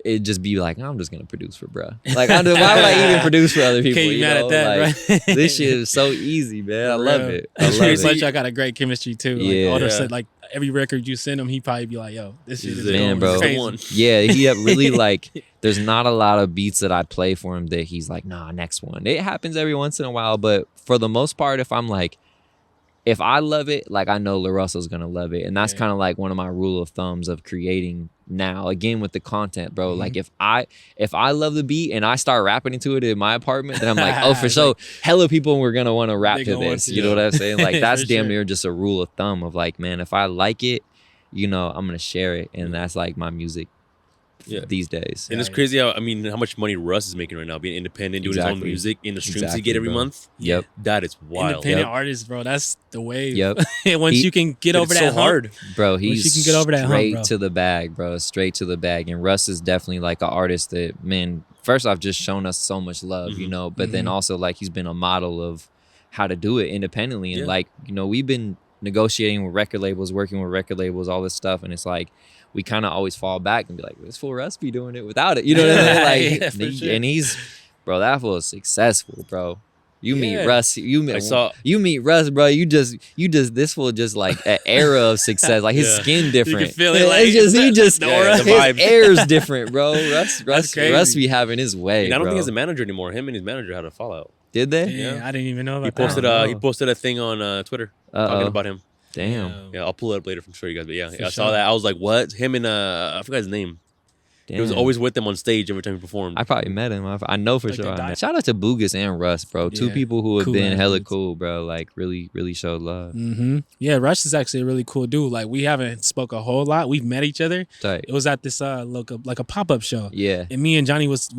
it just be like, I'm just gonna produce for bruh. Like, why would I even produce for other people? Can't be you mad know? at that, Like, right? This shit is so easy, man. I For love real. it. I love Plus, it. y'all got a great chemistry too. Like, Yeah. all the Yeah. stuff, like every record you send him, he probably be like, "Yo, this shit is Man, going bro. crazy." One. Yeah, he really like. There's not a lot of beats that I play for him that he's like, nah, next one. It happens every once in a while, but for the most part, if I'm like, if I love it, like I know LaRussell's gonna love it, and that's Yeah. kind of like one of my rule of thumbs of creating now. Again with the content, bro. Mm-hmm. Like if I love the beat and I start rapping into it in my apartment, then I'm like, oh, for It's sure, like- hella people were gonna want to rap They to gonna want this. to, You know yeah. what I'm saying? Like that's For damn sure. near just a rule of thumb of like, man, if I like it, you know, I'm gonna share it, and that's like my music. Yeah. These days. And it's Right. crazy how much money Russ is making right now, being independent, doing his own Exactly. music in the streams he Exactly, get every bro. month. Yep. That is wild. Independent Yep. artists, bro. That's the wave. Yep. Once He- you can get But over it's that so hump, hard. Bro, he's you can get over that hump, straight bro. to the bag, bro. Straight to the bag. And Russ is definitely like an artist that, man, first off, just shown us so much love, you Mhm. know, but then also like he's been a model of how to do it independently. And Yeah. like, you know, we've been negotiating with record labels, working with record labels, all this stuff. And it's like, we kind of always fall back and be like, this fool Russ be doing it without it. You know what I mean? Like, Yeah, for sure. and he's, bro, that fool is successful, bro. You meet Yeah. Russ, you meet Russ, bro. You just this fool just like an era of success. Like his Yeah. skin different. feel it, Yeah, like, it's just he just the aura. The his vibes. air's different, bro. Russ crazy. be having his way. And I don't bro. think he's a manager anymore. Him and his manager had a fallout. Did they? Damn, I didn't even know about He posted that. he posted a thing on Twitter Uh-oh. talking about him. Damn. Yeah, I'll pull it up later from sure you guys. But yeah, For I saw sure. that. I was like, what? Him and I forgot his name. He was Damn. always with them on stage every time he performed. I probably met him. I know for Like sure. they I died. met. Shout out to Boogus and Russ, bro. Two Yeah. people who have Cool been ass hella dudes. cool, bro. Like really, really showed love. Mm-hmm. Yeah, Rush is actually a really cool dude. Like we haven't spoke a whole lot. We've met each other. Tight. It was at this like a pop up show, Yeah. and me and Johnny was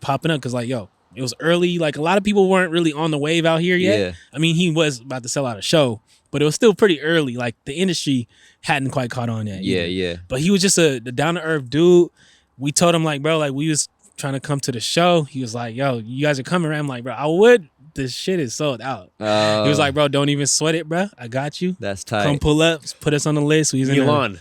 popping up because like, yo, It was early. Like a lot of people weren't really on the wave out here yet. Yeah. I mean, he was about to sell out a show, but it was still pretty early. Like the industry hadn't quite caught on yet. Yeah, either. yeah. But he was just a down to earth dude. We told him like, bro, like we was trying to come to the show. He was like, yo, you guys are coming around. I'm like, bro, I would. This shit is sold out. He was like, bro, don't even sweat it, bro. I got you. That's tight. Come pull up, put us on the list. We was in Milan.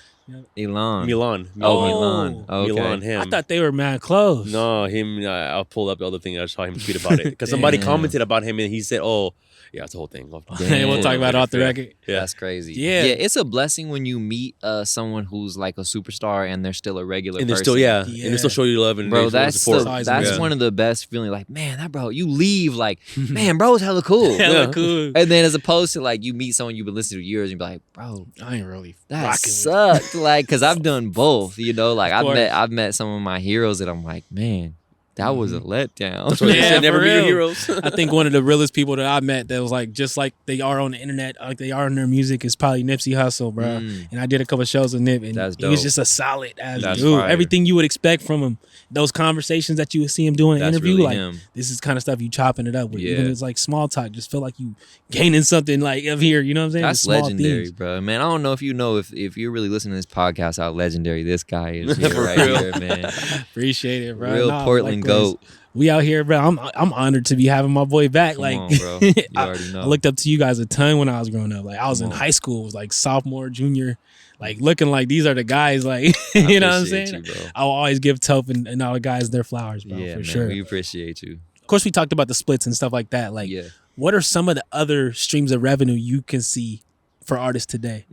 Milan. Oh, Milan. Okay. Milan, him. I thought they were mad close. No, him. I'll pull up the other thing. I saw him tweet about it because somebody Damn. commented about him and he said, "Oh, yeah, it's the whole thing." Hey, we'll talk about it off the record. Yeah. That's crazy. Yeah. Yeah, it's a blessing when you meet someone who's like a superstar and they're still a regular And they're person. still, and Yeah. they still show you love and Bro, they that's support. Yeah. one of the best feeling. Like, man, that bro, you leave like, man, bro's hella cool. Hella Yeah. cool. And then as opposed to like you meet someone you've been listening to years and be like, bro, I ain't really that rocking sucked. Like, cause I've done both, you know, like Of course. I've met some of my heroes and I'm like, man, that was a letdown. That's what they Yeah, said. Never for meet your real. heroes. I think one of the realest people that I met that was like just like they are on the internet, like they are in their music is probably Nipsey Hussle, bro. Mm. And I did a couple shows with Nip, and That's he was dope. just a solid ass That's dude. fire. Everything you would expect from him, those conversations that you would see him doing in an That's interview, really like him. this is kind of stuff you chopping it up with. Yeah. Even if it's like small talk, just feel like you gaining something like up here. You know what I'm saying? That's The small legendary, things. bro. Man, I don't know if you know if you're really listening to this podcast, how legendary this guy is here, For right real. here, man. Appreciate it, bro. Real Nah, Portland likewise. goat. We out here, bro. I'm honored to be having my boy back. Come like, on, bro. You I- already know. I looked up to you guys a ton when I was growing up. Like I was Come in on. high school, it was like sophomore, junior, like looking like these are the guys. Like you know what I'm Appreciate saying? you, bro. I will always give Tope and all the guys their flowers, bro, Yeah, for man, sure. we appreciate you. Of course, we talked about the splits and stuff like that. Like, Yeah. what are some of the other streams of revenue you can see for artists today?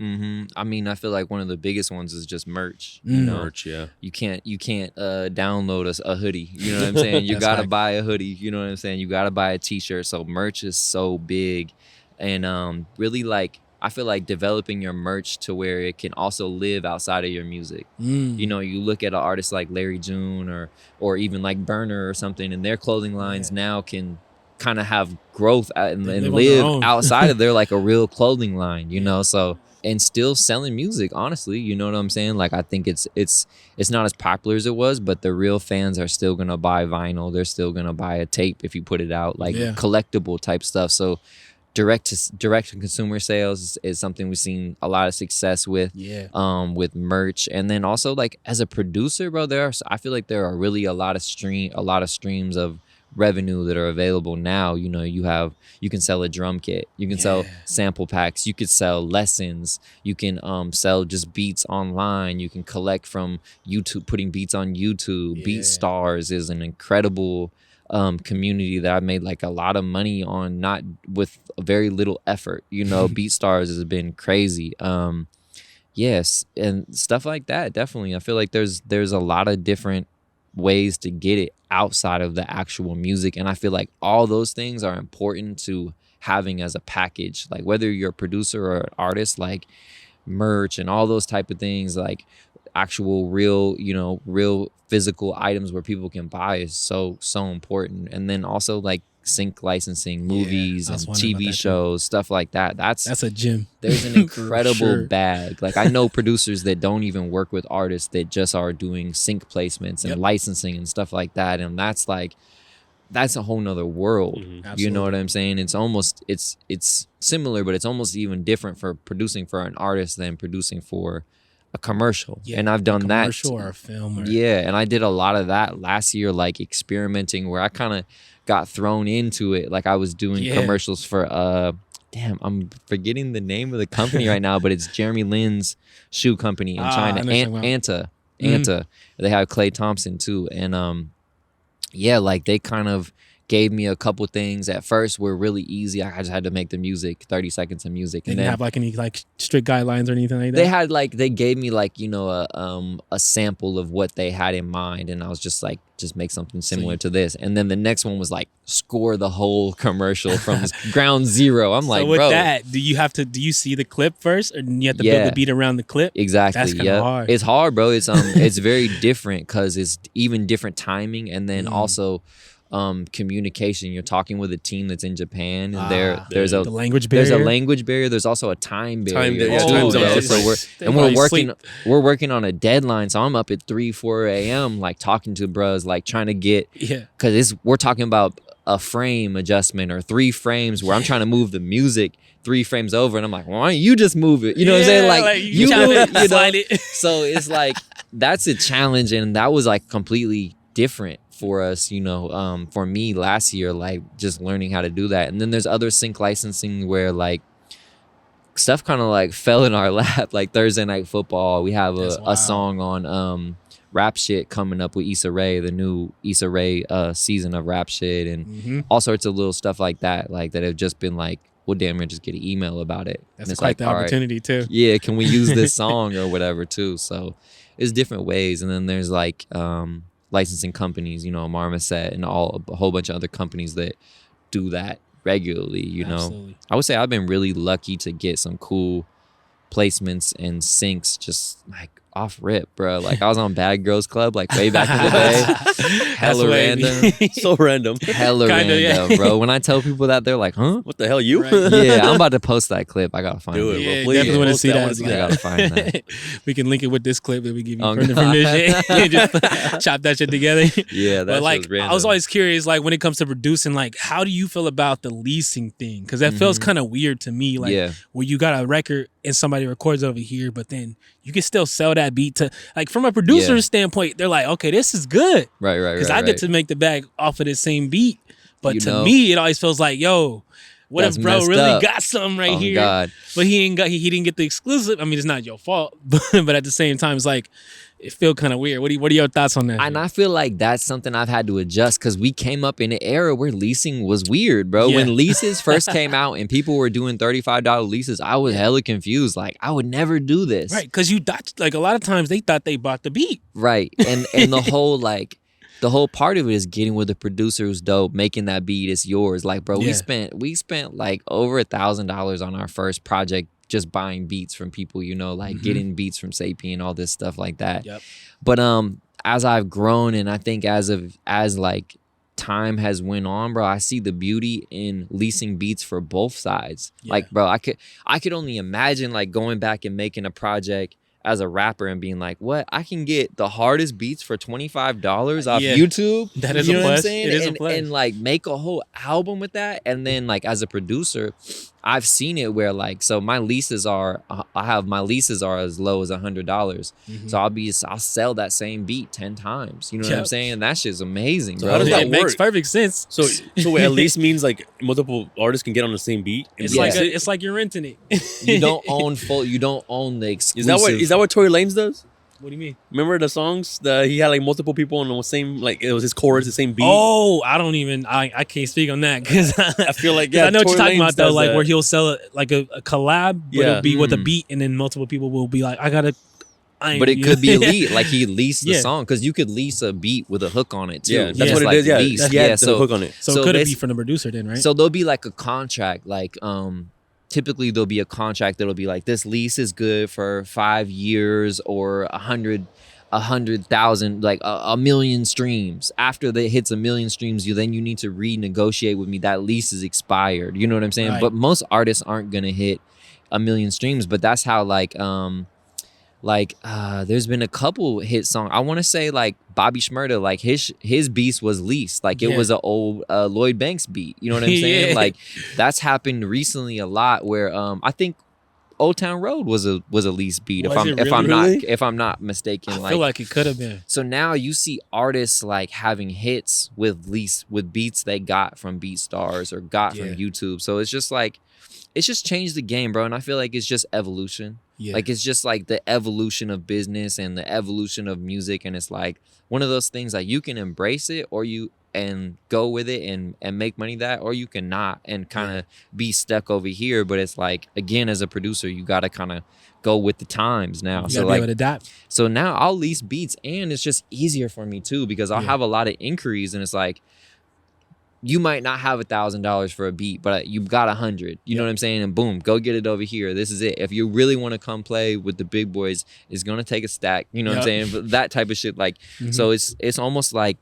I mean, I feel like one of the biggest ones is just merch. You Mm. know, Merch, yeah. you can't download a hoodie. You know what I'm saying? You That's gotta right. buy a hoodie. You know what I'm saying? You gotta buy a t-shirt. So merch is so big, and really like I feel like developing your merch to where it can also live outside of your music. Mm. You know, you look at an artist like Larry June or even like Burner or something, and their clothing lines now can kind of have growth and They live on their live own. outside of their like a real clothing line, you know. So and still selling music, honestly, you know what I'm saying? Like I think it's not as popular as it was, but the real fans are still gonna buy vinyl. They're still gonna buy a tape if you put it out, like Yeah. collectible type stuff. So direct to consumer sales is something we've seen a lot of success with. Yeah. With merch, and then also like as a producer, bro, I feel like there are really a lot of streams of revenue that are available now. You know, you can sell a drum kit, you can sell sample packs, you could sell lessons, you can sell just beats online, you can collect from YouTube, putting beats on YouTube. Yeah. BeatStars is an incredible community that I made like a lot of money on, not with very little effort. You know, BeatStars has been crazy. Yes, and stuff like that. Definitely, I feel like there's a lot of different ways to get it outside of the actual music, and I feel like all those things are important to having as a package. Like whether you're a producer or an artist, like merch and all those type of things, like actual real physical items where people can buy is so important. And then also like sync licensing, movies I and was wondering about TV that too. shows, stuff like that. That's a gym. There's an For incredible sure. bag. Like I know producers that don't even work with artists that just are doing sync placements and Yep. licensing and stuff like that. And that's a whole nother world. Mhm. You know what I'm saying? It's almost it's similar, but it's almost even different for producing for an artist than producing for a commercial. Yeah, And I've done that. Commercial or a film. Or, Yeah, and I did a lot of that last year, like experimenting where I kind of got thrown into it. Like I was doing Yeah. commercials for damn, I'm forgetting the name of the company right now, but it's Jeremy Lin's shoe company in I China. know what you're talking Anta. Mhm. Anta. They have Clay Thompson too. And yeah, like they kind of gave me a couple things at first were really easy. I just had to make the music, 30 seconds of music. They And didn't then have like any like strict guidelines or anything like that. they had like they gave me like, you know, a sample of what they had in mind, and I was just like, just make something similar to this. And then the next one was like score the whole commercial from ground zero. I'm like, so with bro, that, do you see the clip first, or you have to Yeah. build the beat around the clip? exactly. That's kinda hard. It's hard, bro. It's it's very different because it's even different timing, and then also communication. You're talking with a team that's in Japan, and there's the language barrier. There's a language barrier. There's also a time barrier. time zone. So we're working on a deadline. So I'm up at 3-4 a.m. like talking to bros, like trying to get because we're talking about a frame adjustment or 3 frames where I'm trying to move the music 3 frames over, and I'm like, why don't you just move it? You know what I'm saying? Like you move it, you know? So it's like that's a challenge, and that was like completely different for us, you know, for me last year, like just learning how to do that. And then there's other sync licensing where like stuff kind of like fell in our lap, like Thursday Night Football. We have a song on Rap Shit coming up with Issa Rae, the new Issa Rae season of Rap Shit, and all sorts of little stuff like that have just been like, we'll damn near just get an email about it. That's and it's quite like, the opportunity too. Yeah, can we use this song or whatever too? So it's different ways. And then there's like licensing companies, you know, Marmoset and a whole bunch of other companies that do that regularly, you know. I would say I've been really lucky to get some cool placements and syncs just like off rip, bro. Like I was on Bad Girls Club like way back in the day. Hella random. So random. Hella random, bro. When I tell people that, they're like, huh? What the hell, you? Right. Yeah, I'm about to post that clip. I gotta find it. Yeah, please. Definitely want to see that. I gotta find that. We can link it with this clip that we give you from this shit. Just chop that shit together. Yeah, that's like I was always curious, like when it comes to producing, like how do you feel about the leasing thing? Because that feels kind of weird to me. Like where you got a record and somebody records over here, but then you can still sell that beat to, like, from a producer's standpoint, they're like, okay, this is good. Right. Because I get to make the bag off of the same beat. But to me, it always feels like, yo, what if bro really got something right here? God. But he didn't get the exclusive. I mean, it's not your fault. But at the same time, it's like, it feel kind of weird. What are your thoughts on that? And I feel like that's something I've had to adjust because we came up in an era where leasing was weird, bro. When leases first came out and people were doing $35 leases, I was hella confused. Like, I would never do this. Right, because you thought, like, a lot of times they thought they bought the beat. Right, and the whole, like, the whole part of it is getting with the producer who's dope, making that beat, it's yours. Like, bro, we spent like over $1,000 on our first project just buying beats from people, you know, like getting beats from Sapien, all this stuff like that. Yep. But as I've grown, and I think as like time has went on, bro, I see the beauty in leasing beats for both sides. Like, bro, I could only imagine like going back and making a project as a rapper and being like, what? I can get the hardest beats for $25 off YouTube. That is a plus. What I'm saying? It is a plus. And like make a whole album with that. And then like as a producer, I've seen it where like, so my leases are as low as $100. So I'll sell that same beat 10 times. You know what I'm saying? And that shit's amazing, bro. So how does that work? Makes perfect sense. So at least means like multiple artists can get on the same beat. It's like you're renting it. You don't own the exclusive. Is that what Tory Lanez does? What do you mean? Remember the songs that he had like multiple people on the same, like it was his chorus, the same beat? Oh, I can't speak on that because I feel like I know what you're talking about though, like where he'll sell it like a collab, but it'll be with a beat, and then multiple people will be like, but it could be elite, like he leased the song, because you could lease a beat with a hook on it too. Yeah, that's what it is. So hook on it. So could it be from the producer then, right? So there'll be like a contract, like typically there'll be a contract that'll be like, this lease is good for 5 years or 100,000, like a million streams. After that hits 1 million streams, you need to renegotiate with me. That lease is expired. You know what I'm saying? Right. But most artists aren't gonna hit 1 million streams. But that's how there's been a couple hit songs. I want to say like Bobby Shmurda, like his beat was leased. Like it was an old Lloyd Banks beat. You know what I'm saying? Like that's happened recently a lot where I think Old Town Road was a lease beat. If I'm not mistaken. I feel like it could have been. So now you see artists like having hits with beats they got from BeatStars or got from YouTube. So it's just like, it's just changed the game, bro. And I feel like it's just evolution. Yeah. Like it's just like the evolution of business and the evolution of music. And it's like one of those things, like you can embrace it and go with it and make money that, or you can not and kind of be stuck over here. But it's like, again, as a producer, you got to kind of go with the times now. You gotta be able to adapt. So now I'll lease beats, and it's just easier for me too, because I'll have a lot of inquiries, and it's like, you might not have $1,000 for a beat, but you've got 100. You know what I'm saying? And boom, go get it over here. This is it. If you really want to come play with the big boys, it's gonna take a stack. You know what I'm saying? But that type of shit. Like, so it's almost like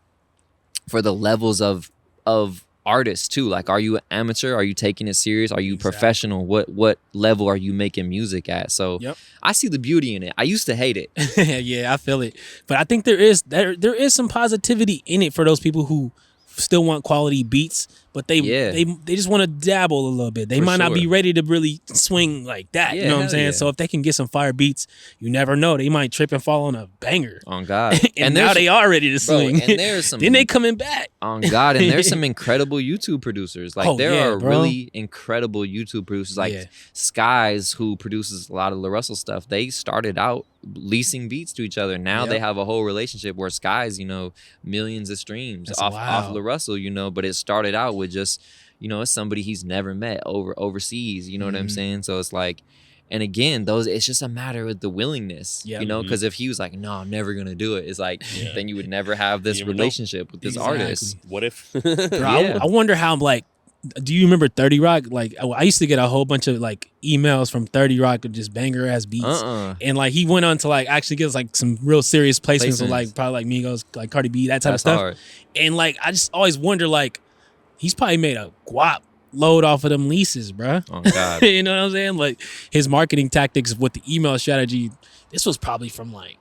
for the levels of of artists too. Like, are you an amateur? Are you taking it serious? Are you professional? What level are you making music at? So I see the beauty in it. I used to hate it. Yeah, I feel it. But I think there is some positivity in it for those people who still want quality beats, but they just want to dabble a little bit. They might not be ready to really swing like that. You know what I'm saying? So if they can get some fire beats, you never know. They might trip and fall on a banger. On God. and now they are ready to swing. And there's some then they coming back. On God. And there's some incredible YouTube producers. Like there are really incredible YouTube producers. Like Skies, who produces a lot of LaRussell stuff. They started out leasing beats to each other. Now they have a whole relationship where Skies, you know, millions of streams off LaRussell, you know, but it started out with just, you know, it's somebody he's never met overseas, you know what I'm saying? So it's like, and again, it's just a matter of the willingness, you know, because if he was like, no, I'm never gonna do it, it's like, then you would never have this relationship with this artist. What if? Bro, I wonder how, like, do you remember 30 Rock? Like, I used to get a whole bunch of like emails from 30 Rock of just banger ass beats, and like he went on to like actually get like some real serious placements with like probably like Migos, like Cardi B, that type of stuff. Hard. And like I just always wonder, like, he's probably made a guap load off of them leases, bro. Oh God. You know what I'm saying? Like his marketing tactics with the email strategy, this was probably from like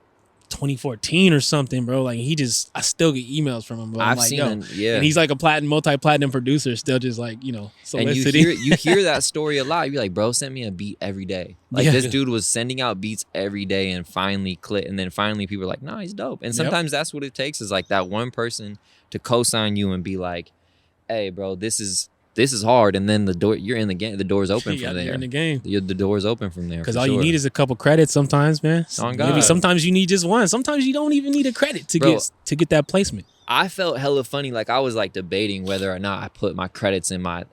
2014 or something, bro. Like I still get emails from him, bro. I've seen him, and he's like a multi-platinum producer, still just like, you know, soliciting. And you hear that story a lot. You're like, bro, send me a beat every day. Like this dude was sending out beats every day and finally click, and then finally people are like, nah, he's dope. And sometimes that's what it takes, is like that one person to co-sign you and be like, hey, bro, this is hard, and then you're in the game. The door's open from there. You're in the game. The door's open from there. Because all you need is a couple credits sometimes, man. On God. Maybe sometimes you need just one. Sometimes you don't even need a credit to get that placement. I felt hella funny. Like I was like debating whether or not I put my credits in my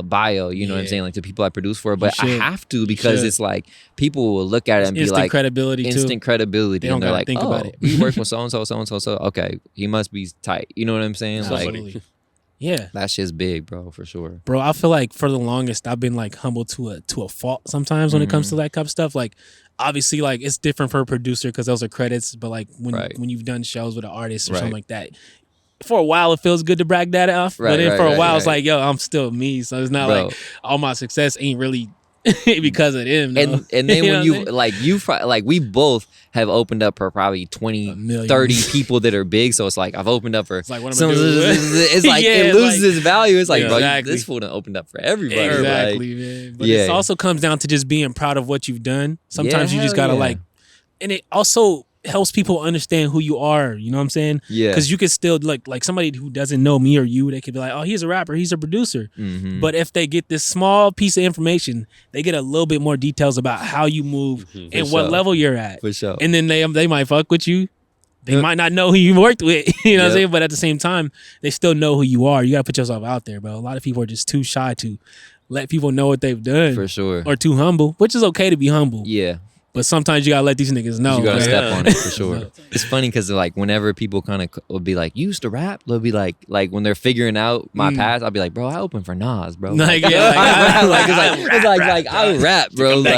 bio, you know what I'm saying, like the people I produce for, but I have to, because it's like people will look at it and be like instant credibility, and they're like, think about it. We work with so and so, okay, he must be tight, you know what I'm saying? Absolutely. Like, yeah, that shit's big, bro, for sure. Bro, I feel like for the longest I've been like humble to a fault sometimes when it comes to that type of stuff. Like obviously, like it's different for a producer because those are credits, but like when you've done shows with an artist or something like that, for a while it feels good to brag that off, but then for a while it's like, yo, I'm still me, so it's not like all my success ain't really because of them. No. And then when you we both have opened up for probably 20, 30 people that are big, so it's like I've opened up for it's like, what am I doing? It's like it loses its value. It's like, bro, this fool done opened up for everybody. Exactly, man. But it also comes down to just being proud of what you've done. Sometimes you just gotta like, and it also helps people understand who you are, you know what I'm saying? Yeah. Because you could still like somebody who doesn't know me or you, they could be like, oh, he's a rapper, he's a producer. But if they get this small piece of information, they get a little bit more details about how you move and what level you're at. For sure. And then they might fuck with you. They might not know who you worked with, you know what I'm saying? But at the same time, they still know who you are. You gotta put yourself out there, bro. A lot of people are just too shy to let people know what they've done. For sure. Or too humble, which is okay to be humble. Yeah. But sometimes you gotta let these niggas know. You gotta step on it, for sure. It's funny because like whenever people kind of will be like, "You used to rap," they'll be like when they're figuring out my past, I'll be like, "Bro, I opened for Nas, bro." Like, I rap, bro. Like,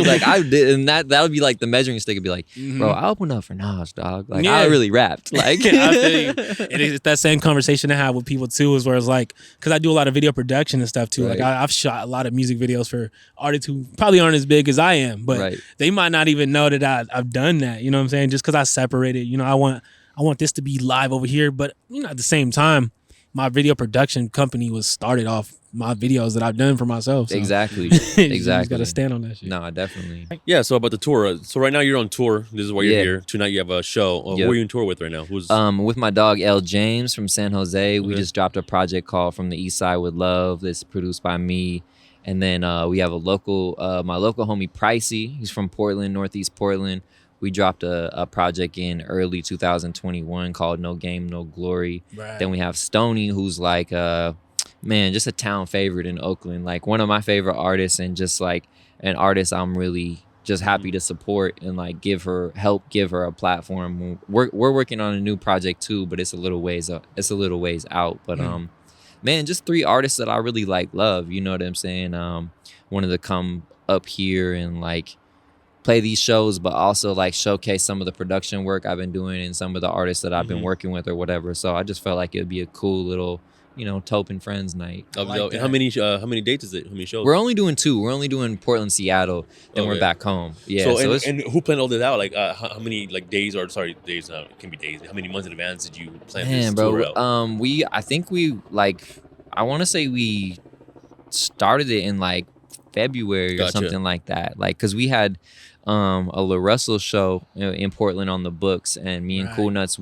like I did, and that'll be like the measuring stick. It'd be like, "Bro, I opened up for Nas, dog. Like I really rapped." Like, I feel you. And it's that same conversation I have with people too, is where it's like, because I do a lot of video production and stuff too. Like I've shot a lot of music videos for artists who probably aren't as big as I am, but they might not even know that I've done that, you know what I'm saying? Just because I separated, you know, I want this to be live over here, but you know, at the same time, my video production company was started off my videos that I've done for myself. So. Exactly. You just gotta stand on that shit. No, definitely. Yeah. So about the tour. So right now you're on tour. This is why you're here. Tonight you have a show. Who are you on tour with right now? Who's with my dog L James from San Jose. We just dropped a project called From the East Side with Love. That's produced by me. And then we have my local homie Pricey. He's from Portland, Northeast Portland. We dropped a project in early 2021 called No Game, No Glory. Right. Then we have Stoney, who's like, just a town favorite in Oakland. Like one of my favorite artists, and just like an artist I'm really just happy to support and like help give her a platform. We're working on a new project too, but it's a little ways out. But man, just 3 artists that I really like love, you know what I'm saying? Wanted to come up here and like play these shows, but also like showcase some of the production work I've been doing and some of the artists that I've been working with or whatever. So I just felt like it would be a cool little, Tope and Friends night. And how many dates is it? How many shows? We're only doing 2. We're only doing Portland, Seattle, then we're back home. Yeah. So and who planned all this out? Like how many like days or days? It can be days. How many months in advance did you plan this tour out? I want to say we started it in like February or something like that. Like, cause we had a LaRussell show in Portland on the books, and me and Cool Nuts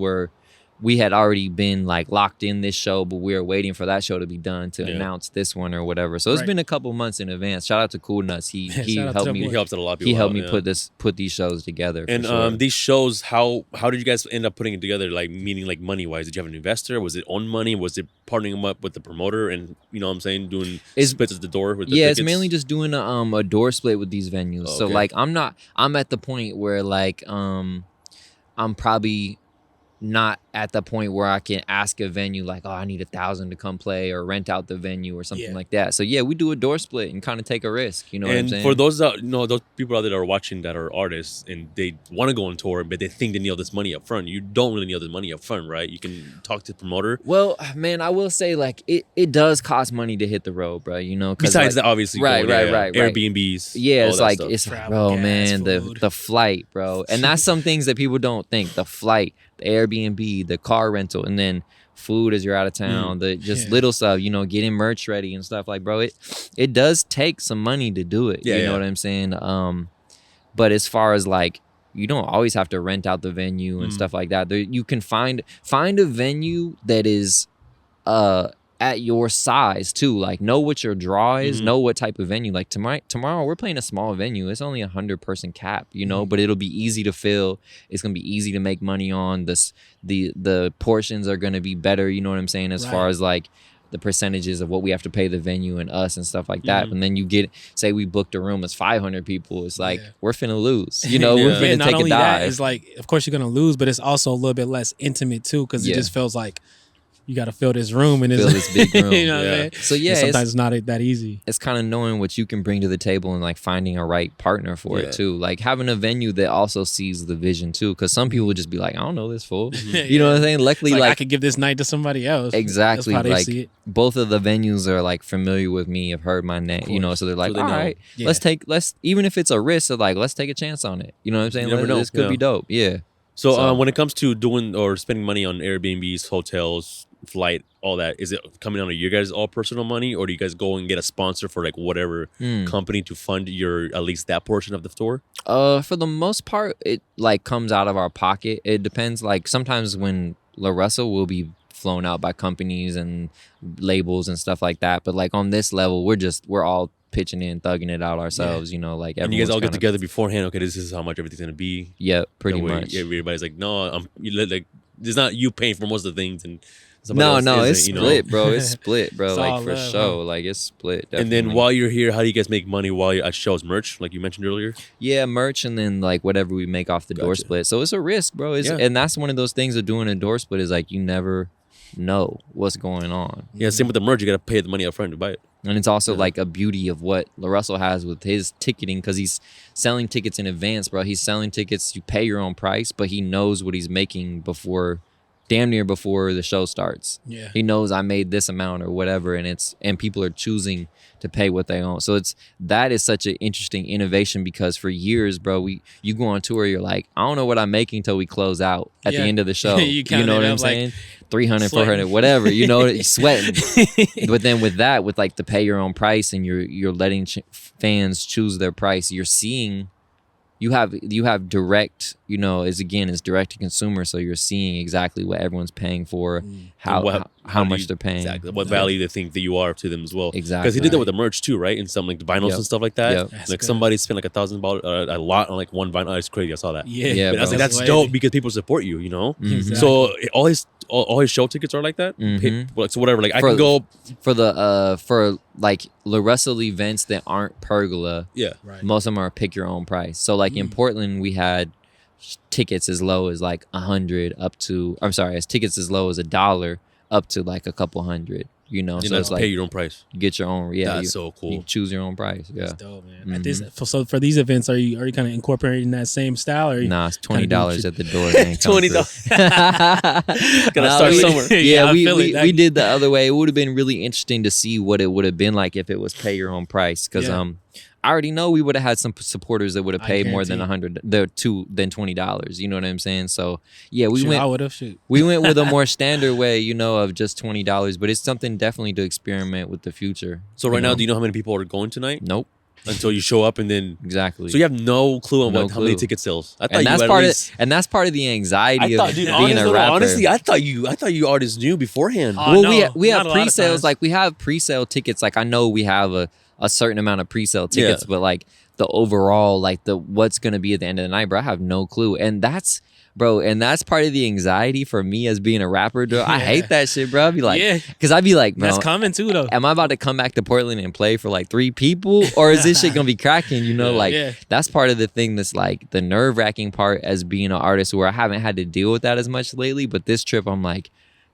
we had already been like locked in this show, but we were waiting for that show to be done to announce this one or whatever. So it's been a couple months in advance. Shout out to Cool Nuts. He helped me. He helps a lot of people. He helped me put these shows together. And these shows, how did you guys end up putting it together? Like, meaning like money wise, did you have an investor? Was it own money? Was it partnering them up with the promoter? And you know what I'm saying, doing splits at the door with the tickets? It's mainly just doing a door split with these venues. So like I'm at the point where like I'm probably not at the point where I can ask a venue like, oh, I need 1,000 to come play or rent out the venue or something like that. So we do a door split and kind of take a risk. You know what I'm saying? And for those those people out there that are watching that are artists and they want to go on tour, but they think they need all this money up front. You don't really need all this money up front, right? You can talk to the promoter. Well, man, I will say like it does cost money to hit the road, bro. Besides that, obviously, right. Airbnbs. Yeah, it's like Travel, bro, gas, man, food. the flight, bro, and that's some things that people don't think. The flight, the Airbnb, the car rental, and then food as you're out of town, the just little stuff, getting merch ready and stuff. Like, bro, it does take some money to do it. You know what I'm saying? But as far as like, you don't always have to rent out the venue and stuff like that. You can find a venue that is at your size too. Like, know what your draw is, know what type of venue. Like tomorrow we're playing a small venue. It's only 100-person cap, but it'll be easy to fill. It's gonna be easy to make money on this. The portions are gonna be better. You know what I'm saying? As far as like the percentages of what we have to pay the venue and us and stuff like that. And then you say we booked a room as 500 people. It's like we're finna lose. We're finna take a dive. It's like, of course you're gonna lose, but it's also a little bit less intimate too, because it just feels like you got to fill this room and fill this big room. You know what I'm saying? So and sometimes it's not that easy. It's kind of knowing what you can bring to the table and like finding a right partner for it too. Like having a venue that also sees the vision too, because some people would just be like, I don't know this fool. You know what I'm saying? Luckily, like I could give this night to somebody else. Exactly. That's how they like see it. Both of the venues are like familiar with me, have heard my name. So they're like, they all know. right, let's even if it's a risk, they're like, let's take a chance on it. You know what I'm saying? You never know. This could be dope. Yeah. So when it comes to doing or spending money on Airbnbs, hotels, flight, all that, is it coming out of your guys' all personal money, or do you guys go and get a sponsor for like whatever company to fund your at least that portion of the tour? For the most part, it like comes out of our pocket. It depends. Like sometimes when LaRussell will be flown out by companies and labels and stuff like that, but like on this level, we're all pitching in, thugging it out ourselves, like and you guys all get together beforehand. Okay, this is how much everything's gonna be. Yeah, pretty much. Everybody's like, no, it's not you paying for most of the things, and no, it's split, bro. It's split, bro. Like for sure, like it's split. Definitely. And then while you're here, how do you guys make money while you're at shows? Merch, like you mentioned earlier. Yeah, merch, and then like whatever we make off the door split. So it's a risk, bro. And that's one of those things of doing a door split is like you never know what's going on. Yeah, same with the merch. You gotta pay the money up front to buy it. And it's also like a beauty of what LaRussell has with his ticketing, because he's selling tickets in advance, bro. He's selling tickets, you pay your own price, but he knows what he's making damn near before the show starts. Yeah. He knows I made this amount or whatever, and people are choosing to pay what they own. So that is such an interesting innovation, because for years, bro, you go on tour, you're like, I don't know what I'm making until we close out at the end of the show. you know what I'm saying? 300, 400, whatever, you're sweating. But then with like to pay your own price and you're letting fans choose their price, you're seeing, you have direct, it's direct to consumer. So you're seeing exactly what everyone's paying for, how much they're paying. Exactly. What value they think that you are to them as well. Exactly. Because he did that with the merch too, right? And some like the vinyls and stuff like that. Yep. Like somebody spent like $1,000 a lot on like one vinyl. Oh, it's crazy. I saw that. Yeah. But I was like, that's dope because people support you, Exactly. So all his show tickets are like that. So whatever. Like I can go for like LaRussell events that aren't pergola. Yeah. Right. Most of them are pick your own price. So like in Portland, we had tickets as low as like 100 up to, as tickets as low as $1 up to like a couple hundred. you know. You So it's like pay your own price. you get your own. Yeah, That's so cool. You choose your own price. Yeah, That's dope, man. At this, so for these events, are you kind of incorporating that same style? Or nah, it's $20 kinda at the door. Man. $20. Gotta Nah, start somewhere. Yeah, I we feel it. we did the other way. It would have been really interesting to see what it would have been like if it was pay your own price. Because Yeah. I already know we would have had some supporters that would have I paid more than guarantee. than $20. You know what I'm saying? So yeah, we Shoot, went. I would have shoot. We went with a more standard way, you know, of just $20. But it's something definitely to experiment with the future. So right now, do you know how many people are going tonight? Nope. Until you show up and then. Exactly. So you have no clue on No how many clue. ticket sales. I thought and you that's at part least. of that's part of the anxiety of being a rapper. Honestly, I thought you artists knew beforehand. Oh, Well, no, we not have a lot of pre-sales. times. Like we have pre-sale tickets. Like I know we have a certain amount of pre-sale tickets, Yeah. but like the overall, like the what's gonna be at the end of the night, bro, I have no clue. And that's part of the anxiety for me as being a rapper, bro. I hate that shit, bro. I'd be like, Yeah. because I'd be like, bro, That's coming too, though. am I about to come back to Portland and play for like 3 people, or is this shit gonna be cracking? You know, like Yeah. that's part of the thing that's like the nerve-wracking part as being an artist, where I haven't had to deal with that as much lately. But this trip, I'm like,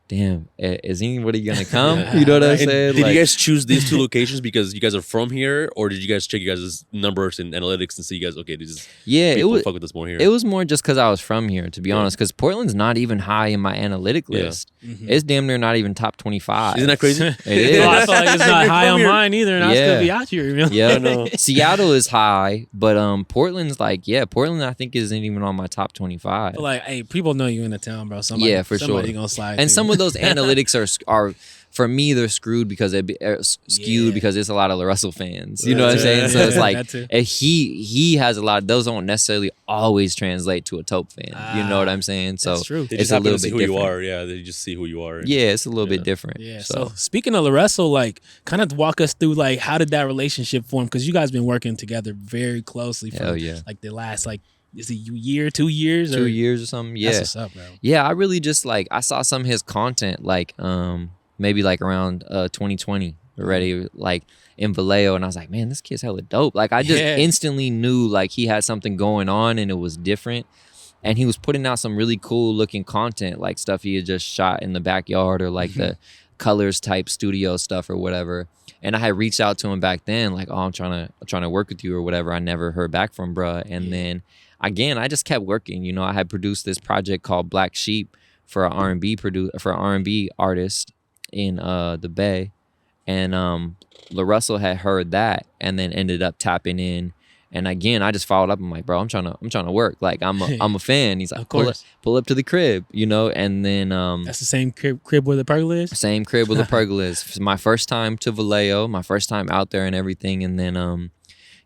damn, is anybody gonna come? Yeah. You know what I'm And saying? did Like, you guys choose these 2 locations because you guys are from here, or did you guys check you guys' numbers and analytics and see you guys, okay, this is yeah, people fuck with us more here? It was more just because I was from here, to be honest. Because Portland's not even high in my analytic Yeah. list. It's damn near not even top 25. Isn't that crazy? It is. Well, I feel like it's not You're high from on here. mine either, and I Yeah. still be out here. You know? Yeah, know. Seattle is high, but Portland's like, yeah, Portland I think isn't even on my top 25. But like, hey, people know you in the town, bro. Somebody, Yeah, for somebody sure. gonna slide. And to. some of those analytics are for me, they're screwed because skewed Yeah. because it's a lot of LaRussell fans. You know what I'm saying? So it's That like too. he has a lot. Those don't necessarily always translate to a Tope fan. You know what I'm saying? So That's true. They it's just a happen to little see bit who different. you are. Yeah, they just see who you are. Yeah, it's a little bit different. Yeah. So, So speaking of LaRussell, like, kind of walk us through like how did that relationship form? Because you guys been working together very closely for hell yeah. like the last is it year, 2 years, 2 years or something. Yeah. That's what's up, bro. Yeah, I really just like I saw some of his content like maybe like around 2020 already, like in Vallejo, and I was like, man, this kid's hella dope. Like I just Yeah. instantly knew like he had something going on and it was different. And he was putting out some really cool looking content, like stuff he had just shot in the backyard or like the colors type studio stuff or whatever. And I had reached out to him back then, like, oh, I'm trying to work with you or whatever. I never heard back from bruh. And then again, I just kept working. You know, I had produced this project called Black Sheep for an R&B artist in the Bay. And LaRussell had heard that and then ended up tapping in. And again, I just followed up. I'm like, bro, I'm trying to work. Like I'm a fan. He's like, Of course. pull up to the crib, you know. And then That's the same crib where the pergola is. same crib with the pergolas. It's my first time to Vallejo, my first time out there and everything. And then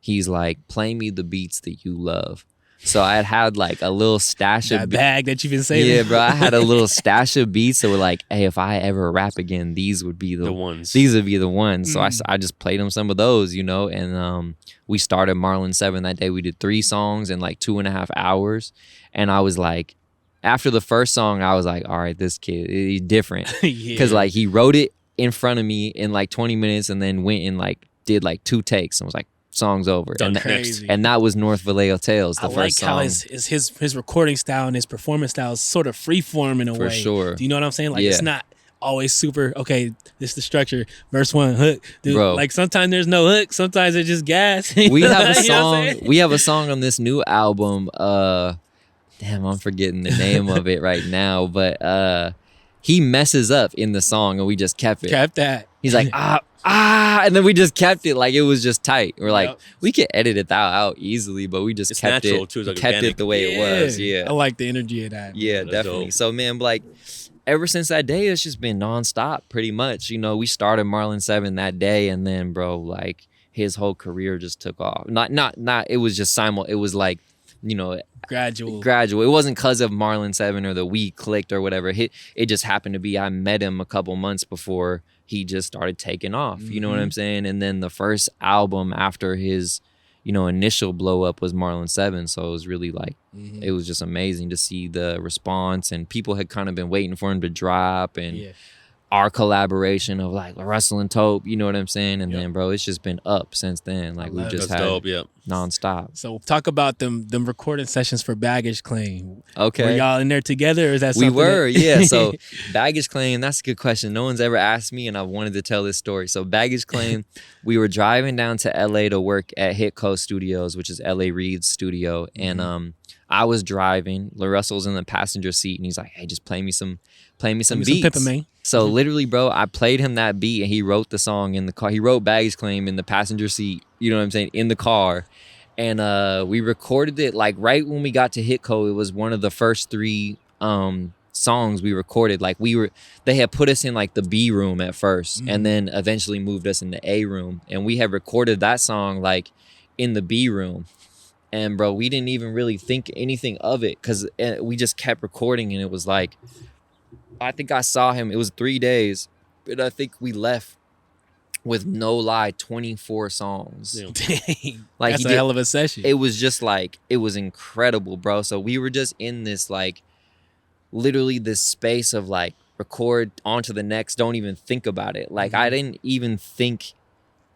he's like, play me the beats that you love. So I had like a little stash That of bag that you've been saving. yeah, bro. I had a little stash of beats that were like, hey, if I ever rap again, these would be The ones. These would be the ones. So I just played him some of those, you know. And we started Marlin 7 that day. We did 3 songs in like 2.5 hours. And I was like, after the first song, I was like, all right, this kid, he's different. Because like he wrote it in front of me in like 20 minutes and then went and like did like 2 takes and was like, song's over. Done And, crazy. and that was North Vallejo Tales, the I first like how song. his recording style and his performance style is sort of free form in a For way. sure. Do you know what I'm saying? Like Yeah. it's not always super okay. This is the structure. Verse 1 hook, dude. Bro. Like sometimes there's no hook. Sometimes it's just gas. We have a You know what I'm song. saying? We have a song on this new album. Damn, I'm forgetting the name of it right now. But he messes up in the song, and we just kept it. Kept that. He's like and then we just kept it like it was just tight. We're like, Yep. we could edit it out easily, but we just It's kept natural, it. too. It's like kept organic. it the way it was. Yeah, I like the energy of that. yeah, That's definitely. dope. So man, like ever since that day, it's just been nonstop, pretty much. You know, we started Marlin 7 that day, and then bro, like his whole career just took off. Not. It was just It was like, you know, Gradual. gradual. It wasn't because of Marlin 7 or the we clicked or whatever. It just happened to be I met him a couple months before he just started taking off. You know what I'm saying? And then the first album after his, you know, initial blow up was Marlin 7. So it was really like, it was just amazing to see the response, and people had kind of been waiting for him to drop, and Yeah. our collaboration of like LaRussell and Tope, you know what I'm saying? And Yep. then, bro, it's just been up since then. Like, we love it. just That's had dope. Yeah. nonstop. So talk about them recording sessions for Baggage Claim. Okay. Were y'all in there together, or is that We something were, that- yeah. So Baggage Claim, that's a good question. No one's ever asked me, and I wanted to tell this story. So Baggage Claim, we were driving down to LA to work at Hitco Studios, which is LA Reid's studio. And I was driving. LaRussell's in the passenger seat, and he's like, "Hey, just play me some beats." Pimpin' Man. So literally, bro, I played him that beat, and he wrote the song in the car. He wrote Baggage Claim in the passenger seat. You know what I'm saying? In the car. And we recorded it like right when we got to Hitco. It was one of the first 3 songs we recorded. Like they had put us in like the B room at first, and then eventually moved us in the A room. And we had recorded that song like in the B room. And bro, we didn't even really think anything of it because we just kept recording. And it was like, I think I saw him. It was 3 days, but I think we left with no lie 24 songs. Dang, Like, that's he a did- hell of a session. It was just like, it was incredible, bro. So we were just in this like literally this space of like record on to the next, don't even think about it. Like, I didn't even think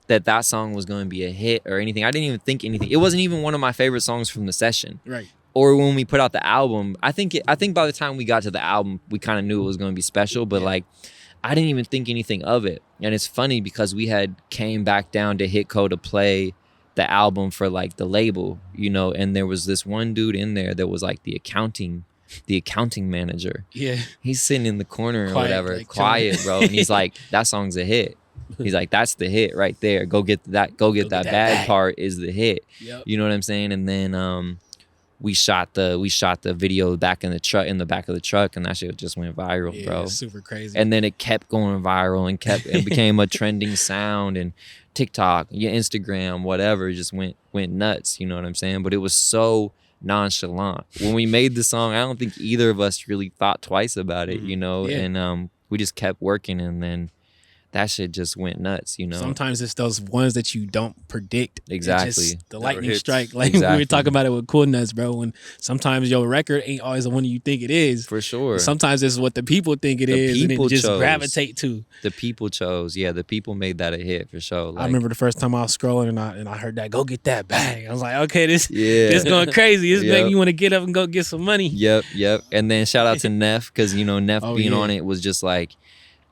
that song was going to be a hit or anything. I didn't even think anything. It wasn't even one of my favorite songs from the session. Right. Or when we put out the album. I think by the time we got to the album, we kind of knew it was going to be special, but like, I didn't even think anything of it. And it's funny because we had came back down to Hitco to play the album for like the label, you know, and there was this one dude in there that was like the accounting manager. Yeah. He's sitting in the corner or Quiet, whatever, like, quiet, chilling. bro. And he's like, that song's a hit. He's like, that's the hit right there. Go get that that bad bag. part is the hit. Yep. You know what I'm saying? And then we shot the video back in the back of the truck, and that shit just went viral, Yeah, bro. super crazy. And then it kept going viral and became a trending sound, and TikTok, Instagram, whatever, it just went nuts. You know what I'm saying? But it was so nonchalant. When we made the song, I don't think either of us really thought twice about it, you know? Yeah. And we just kept working, and then that shit just went nuts, you know? Sometimes it's those ones that you don't predict. It Exactly. just- the Never lightning hits. strike. Like we Exactly. were talking about it with Cool Nuts, bro. When sometimes your record ain't always the one you think it is. For sure. Sometimes it's what the people think it The is, and people it just chose. gravitate to. The people chose. Yeah, the people made that a hit for sure. I remember the first time I was scrolling and I heard that, go get that bag. I was like, okay, this Yeah. going crazy. This Yep. making you want to get up and go get some money. Yep. And then shout out to Neff, because, you know, Neff Oh, being yeah. on it was just like,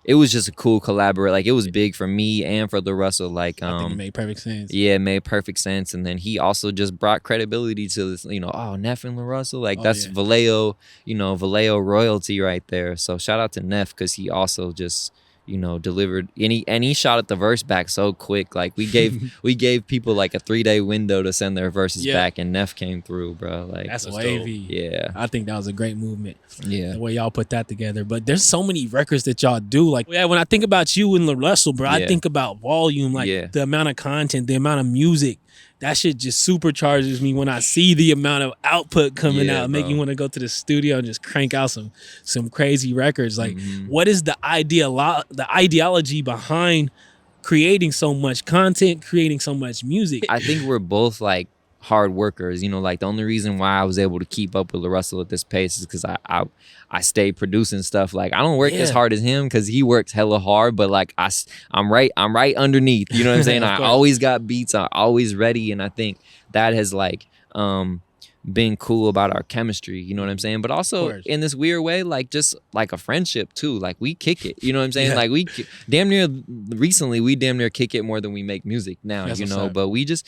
it was just a cool collaborate. Like, it was big for me and for LaRussell. Like, I think it made perfect sense. yeah, it made perfect sense. And then he also just brought credibility to this, you know, oh, Neff and LaRussell. Like, Oh, that's yeah. Vallejo, you know, Vallejo royalty right there. So shout out to Neff, because he also just, you know, delivered. And he shot at the verse back so quick. Like, we gave people like a 3-day window to send their verses Yeah. back, and Neff came through, bro. Like, That's That's wavy. yeah. I think that was a great movement. Yeah. The way y'all put that together. But there's so many records that y'all do. Like, yeah, when I think about you and LaRussell, bro, I Yeah. think about volume, like Yeah. the amount of content, the amount of music. That shit just supercharges me when I see the amount of output coming Yeah, out, make bro. you want to go to the studio and just crank out some crazy records. Like, Mhm. what is the ideology behind creating so much content, creating so much music? I think we're both like hard workers, you know. Like, the only reason why I was able to keep up with LaRussell at this pace is because I stay producing stuff. Like, I don't work as Yeah. hard as him, because he works hella hard, but like I'm right underneath, you know what I'm saying? Of I course. always got beats, I'm always ready, and I think that has like been cool about our chemistry, you know what I'm saying? But also course. in this weird way, like, just like a friendship too. Like, we kick it, you know what I'm saying? Yeah. Like, we damn near kick it more than we make music now, That's you what's know. up. But we just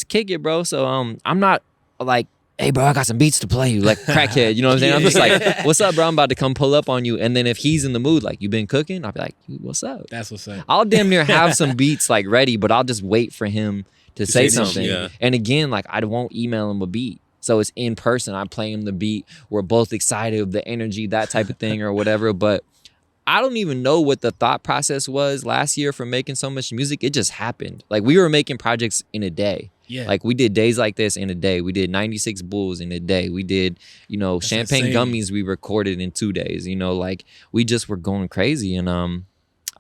kick it, bro. So I'm not like, hey, bro, I got some beats to play you, like crackhead, you know what I'm saying? I'm just like, what's up, bro? I'm about to come pull up on you. And then if he's in the mood, like, you been cooking, I'll be like, what's up? That's what's up. I'll damn near have some beats like ready, but I'll just wait for him to say say something. yeah. And again, like, I won't email him a beat. So it's in person. I play him the beat. We're both excited of the energy, that type of thing or whatever. But I don't even know what the thought process was last year for making so much music. It just happened. Like, we were making projects in a day. Yeah. Like, we did Days Like This in a day. We did 96 Bulls in a day. We did, you know, That's Champagne insane. Gummies we recorded in 2 days. You know, like, we just were going crazy. And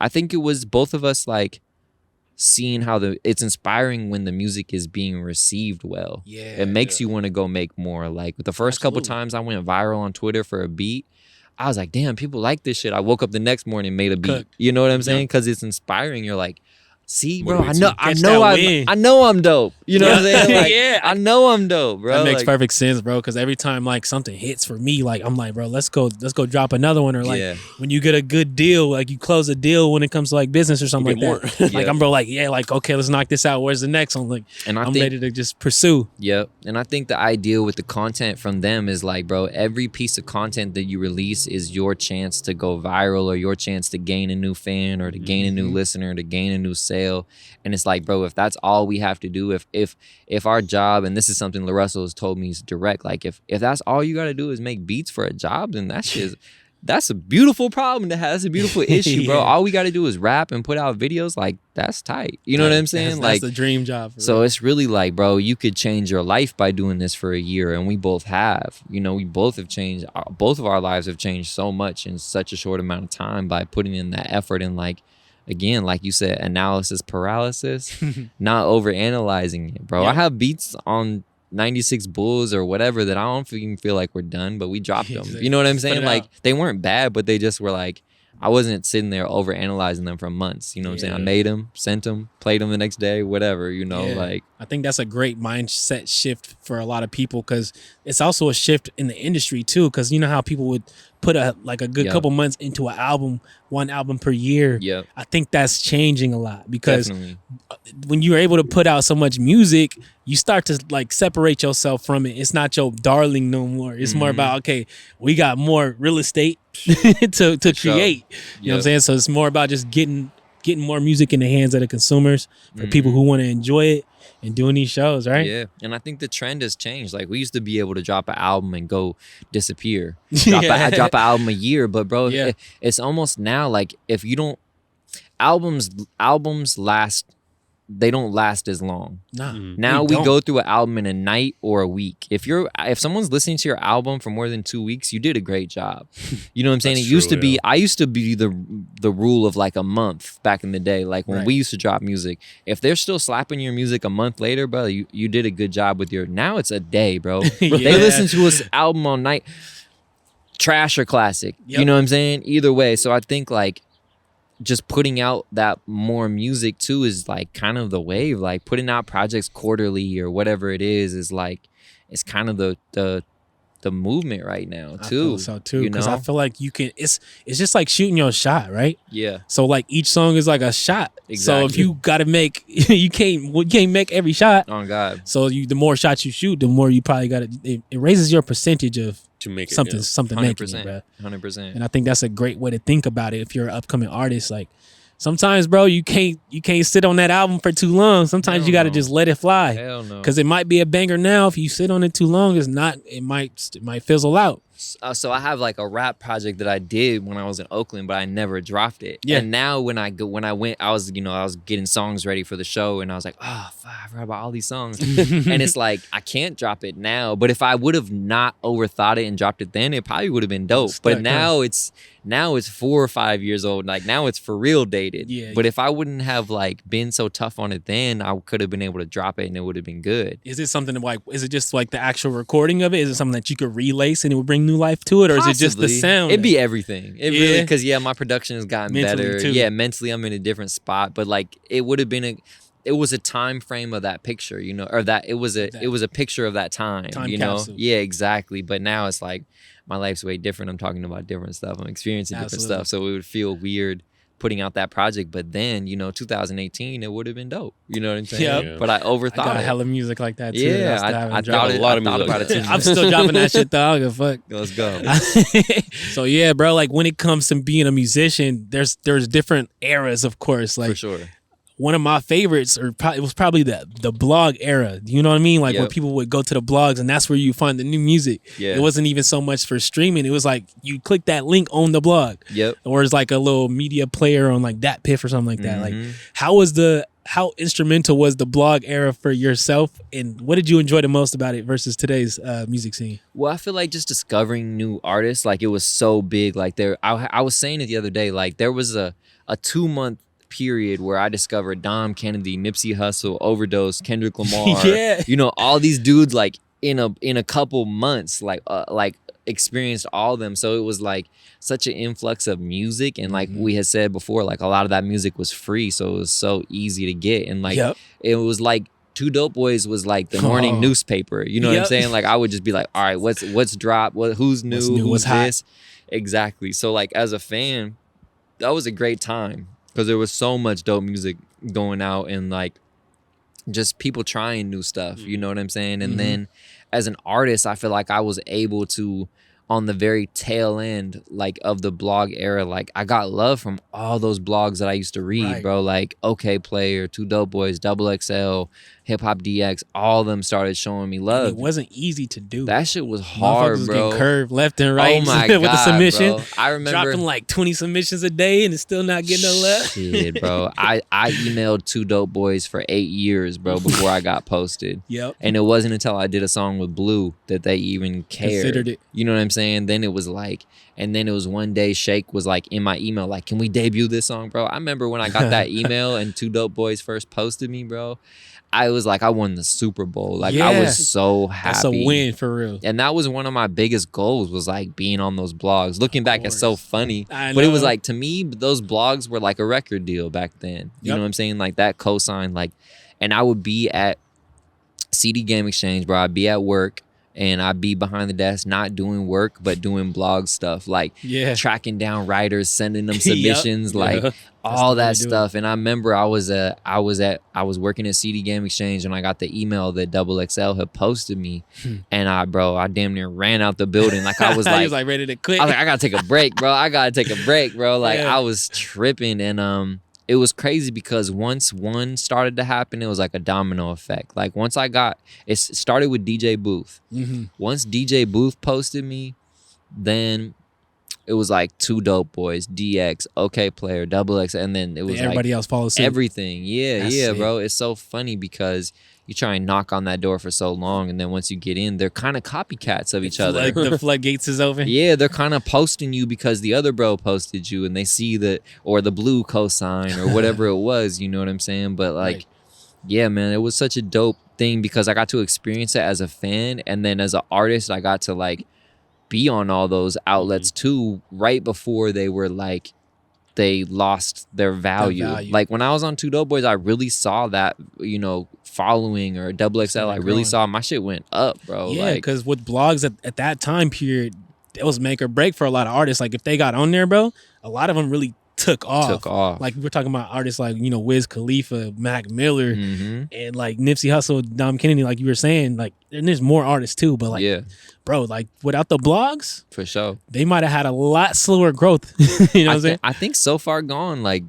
I think it was both of us, like, seeing how it's inspiring when the music is being received well. Yeah. It makes you want to go make more. Like, the first couple Absolutely. times I went viral on Twitter for a beat, I was like, damn, people like this shit. I woke up the next morning, made a beat. Cook. You know what I'm saying? Because it's inspiring. You're like, see, bro, Motivates you. I know I'm dope. You know what I'm saying? Like, Yeah. I know I'm dope, bro. That makes Like, perfect sense, bro. Because every time like something hits for me, like I'm like, bro, let's go drop another one. Or like Yeah. when you get a good deal, like you close a deal when it comes to like business or something You like get that. more. Like Yeah. I'm bro, like yeah, like okay, let's knock this out. Where's the next one? Like And I I'm think, ready to just pursue. yep. And I think the ideal with the content from them is like, bro, every piece of content that you release is your chance to go viral or your chance to gain a new fan or to gain a new listener, to gain a new sale. And it's like, bro, if that's all we have to do, if our job, and this is something LaRussell has told me is direct, like if that's all you got to do is make beats for a job, then that's a beautiful problem to have. That's a beautiful issue, bro. Yeah. All we got to do is rap and put out videos. Like, that's tight. You know what I'm saying? That's Like, the dream job. For so real. it's really like, bro, you could change your life by doing this for a year, and we both have. You know, we both have changed. Both of our lives have changed so much in such a short amount of time by putting in that effort and like, again, like you said, analysis paralysis, not over analyzing it, bro. Yep. I have beats on 96 Bulls or whatever that I don't even feel like we're done, but we dropped them. Exactly. You know what I'm Put saying? it Like out. they weren't bad, but they just were like, I wasn't sitting there over analyzing them for months. You know what I'm saying? I Yeah. made them, sent them, played them the next day, whatever, you know, Yeah. like. I think that's a great mindset shift for a lot of people because it's also a shift in the industry too. Because you know how people would put a good Yep. couple months into an album, one album per year. Yep. I think that's changing a lot because Definitely. when you're able to put out so much music, you start to like separate yourself from it. It's not your darling no more. It's more Mhm. about, okay, we got more real estate to sure. create. You know what I'm Yep. saying? So it's more about just getting more music in the hands of the consumers for people Mhm. who want to enjoy it and doing these shows, right? Yeah, and I think the trend has changed. Like we used to be able to drop an album and go disappear. Drop an album a year, but bro, Yeah. it's almost now like if you don't albums last, they don't last as long. Nah. Now we don't. go through an album in a night or a week. If someone's listening to your album for more than 2 weeks, you did a great job. You know what I'm saying? That's It used true, to be yeah. I used to be the rule of like a month back in the day. Like when Right. we used to drop music. If they're still slapping your music a month later, bro, you did a good job with your. Now it's a day, bro. They Yeah. listen to us album all night. Trash or classic. Yep. You know what I'm saying? Either way. So I think like just putting out that more music too is like kind of the wave. Like putting out projects quarterly or whatever it is like it's kind of the movement right now I too. feel so too you because I know? feel like you can. It's just like shooting your shot, right? Yeah. So like each song is like a shot. So if Exactly. you gotta make, you can't make every shot. Oh God. So the more shots you shoot, the more you probably gotta. It raises your percentage of to make it something making it, 100%. bro. 100%. And I think that's a great way to think about it. If you're an upcoming artist, like sometimes, bro, you can't sit on that album for too long. Sometimes Hell you got to no. just let it fly. Hell no. Because it might be a banger now. If you sit on it too long, it might fizzle out. So I have like a rap project that I did when I was in Oakland, but I never dropped it. Yeah. And now when I went, I was getting songs ready for the show, and I was like, oh, fuck, I forgot about all these songs. And it's like I can't drop it now. But if I would have not overthought it and dropped it then, it probably would have been dope. Stuck, But now it's 4 or 5 years old. Like now it's for real dated. Yeah. But if I wouldn't have like been so tough on it then, I could have been able to drop it and it would have been good. Is it something like? Is it just like the actual recording of it? Is it something that you could relace and it would bring new life to it, or is it just the Possibly. sound? It'd be everything. It really, Yeah. because my production has gotten Mentally, better. too. Yeah, mentally I'm in a different spot. But like it would have been it was a time frame of that picture, or that it was a picture of that time, Time you know? capsule. Yeah, exactly. But now it's like my life's way different. I'm talking about different stuff. I'm experiencing different Absolutely. stuff. So it would feel weird putting out that project. But then, 2018, it would have been dope. You know what I'm saying? Yep. Yeah. But I I overthought got it. hella music like that too. Yeah, that I still haven't I dropped. thought A lot of I thought music about like it too that. I'm much. still dropping that shit, dog. Fuck. Let's go. So yeah, bro. Like when it comes to being a musician, there's different eras, of course. Like For sure. one of my favorites, it was probably the blog era. You know what I mean? Like when Yep. people would go to the blogs, and that's where you find the new music. Yeah. It wasn't even so much for streaming. It was like you click that link on the blog, Yep. or it's like a little media player on like that Piff or something like that. Like Mhm. how instrumental was the blog era for yourself, and what did you enjoy the most about it versus today's music scene? Well, I feel like just discovering new artists, like it was so big. Like I was saying it the other day, like there was a 2-month period where I discovered Dom Kennedy, Nipsey Hussle, Overdose, Kendrick Lamar. Yeah. All these dudes like in a couple months, like experienced all of them. So it was like such an influx of music, and like we had said before, like a lot of that music was free, so it was so easy to get. And like it was like Two Dope Boys was like the morning newspaper. You know what I'm saying? Like I would just be like, all right, what's dropped? Who's new? Who's this? Exactly. So like as a fan, that was a great time because there was so much dope music going out and like just people trying new stuff. You know what I'm saying? And then as an artist, I feel like I was able to, on the very tail end, like of the blog era, like I got love from all those blogs that I used to read, bro. Like OK Player, Two Dope Boys, Double XL, Hip Hop DX, all of them started showing me love. And it wasn't easy to do. That shit was hard, bro. Getting curved left and right. Oh my with God, the submission. bro. I remember dropping like 20 submissions a day and it's still not getting no love. Shit, bro. I emailed Two Dope Boys for 8 years, bro, before I got posted. And it wasn't until I did a song with Blue that they even cared. Considered it. You know what I'm saying? Then it was like, and then it was one day Shake was like in my email, like, can we debut this song, bro? I remember when I got that email and Two Dope Boys first posted me, bro. I was like, I won the Super Bowl. Like, I was so happy. That's a win for real. And that was one of my biggest goals, was like being on those blogs. Looking back, it's so funny. I know. But it was like, to me, those blogs were like a record deal back then. You know what I'm saying? Like that cosign, like, and I would be at CD Game Exchange, bro. I'd be at work and I'd be behind the desk, not doing work, but doing blog stuff, like tracking down writers, sending them submissions, like all that stuff. And I remember I was working at CD Game Exchange and I got the email that Double XL had posted me, and I damn near ran out the building. Like I was like, he was like ready to quit. I was like, I gotta take a break, bro. I gotta take a break, bro. Like I was tripping, and it was crazy because once one started to happen, it was like a domino effect. Like once it started with DJ Booth. Once DJ Booth posted me, then it was like Two Dope Boys, DX, OK Player, Double X, and then it was everybody like else follows suit. Everything. Yeah, bro. It's so funny because you try and knock on that door for so long, and then once you get in, they're kind of copycats of each other. Like the floodgates is open. Yeah, they're kind of posting you because the other bro posted you, and they see that, or the Blue cosign or whatever it was. You know what I'm saying? But like, yeah, man, it was such a dope thing because I got to experience it as a fan, and then as an artist, I got to like be on all those outlets too, right before they were like, they lost their value. Like when I was on Two Dope Boys, I really saw that, you know, following, or Double XL, I really saw my shit went up, bro. Yeah, because with blogs at that time period, it was make or break for a lot of artists. Like if they got on there, bro, a lot of them really took off. Like we're talking about artists like, you know, Wiz Khalifa, Mac Miller, and like Nipsey Hussle, Dom Kennedy, like you were saying, like, and there's more artists too, but like, bro, like without the blogs, for sure, they might have had a lot slower growth. You know what I'm saying? I think so far gone, like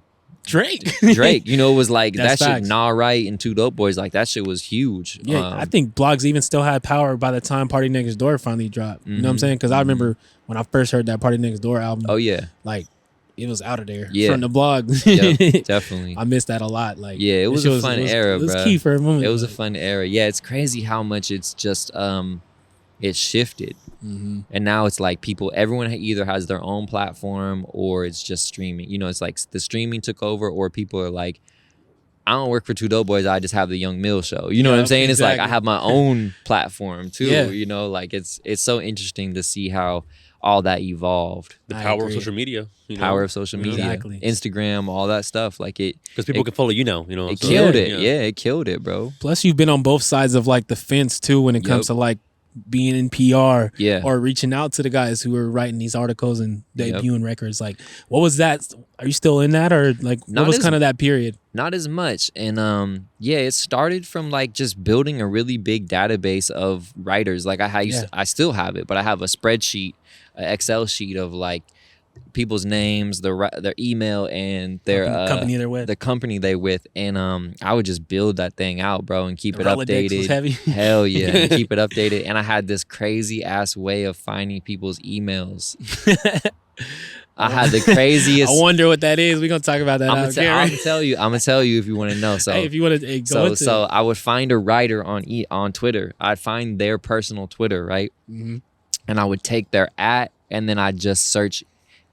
Drake, you know, it was like that facts. shit, Nah Right and Two Dope Boys, like that shit was huge. Yeah, I think blogs even still had power by the time Party Next Door finally dropped. You know what I'm saying? Because I remember when I first heard that Party Next Door album. Oh yeah, like it was out of there from the blog. Definitely. I missed that a lot. Like it was a fun era, bro. It was key for a moment. It was a fun era. Yeah, it's crazy how much it's just it shifted. And now it's like everyone either has their own platform or it's just streaming. You know, it's like the streaming took over, or people are like, I don't work for Two Dope Boys, I just have the Young Mill show. You know what I'm saying? Exactly. It's like I have my own platform too. You know, like it's so interesting to see how all that evolved. The power of social media. You know? Power of social media. Instagram, all that stuff. Like because people can follow you now. You know, it killed it. Yeah, it killed it, bro. Plus, you've been on both sides of like the fence too when it comes to like being in PR or reaching out to the guys who are writing these articles and debuting records. Like, what was that? Are you still in that, or like what was kind of that period? Not as much. And it started from like just building a really big database of writers. Like I still have it, but I have a spreadsheet, an Excel sheet of like people's names, their email, and their company they're with. The company they with, and I would just build that thing out, bro, and keep it updated. Was heavy. Hell yeah, and keep it updated. And I had this crazy ass way of finding people's emails. I had the craziest. I wonder what that is. We're gonna talk about that. I'm gonna tell you if you want to know. So hey, if you want to go into so I would find a writer on Twitter. I'd find their personal Twitter, right? And I would take their @ and then I'd just search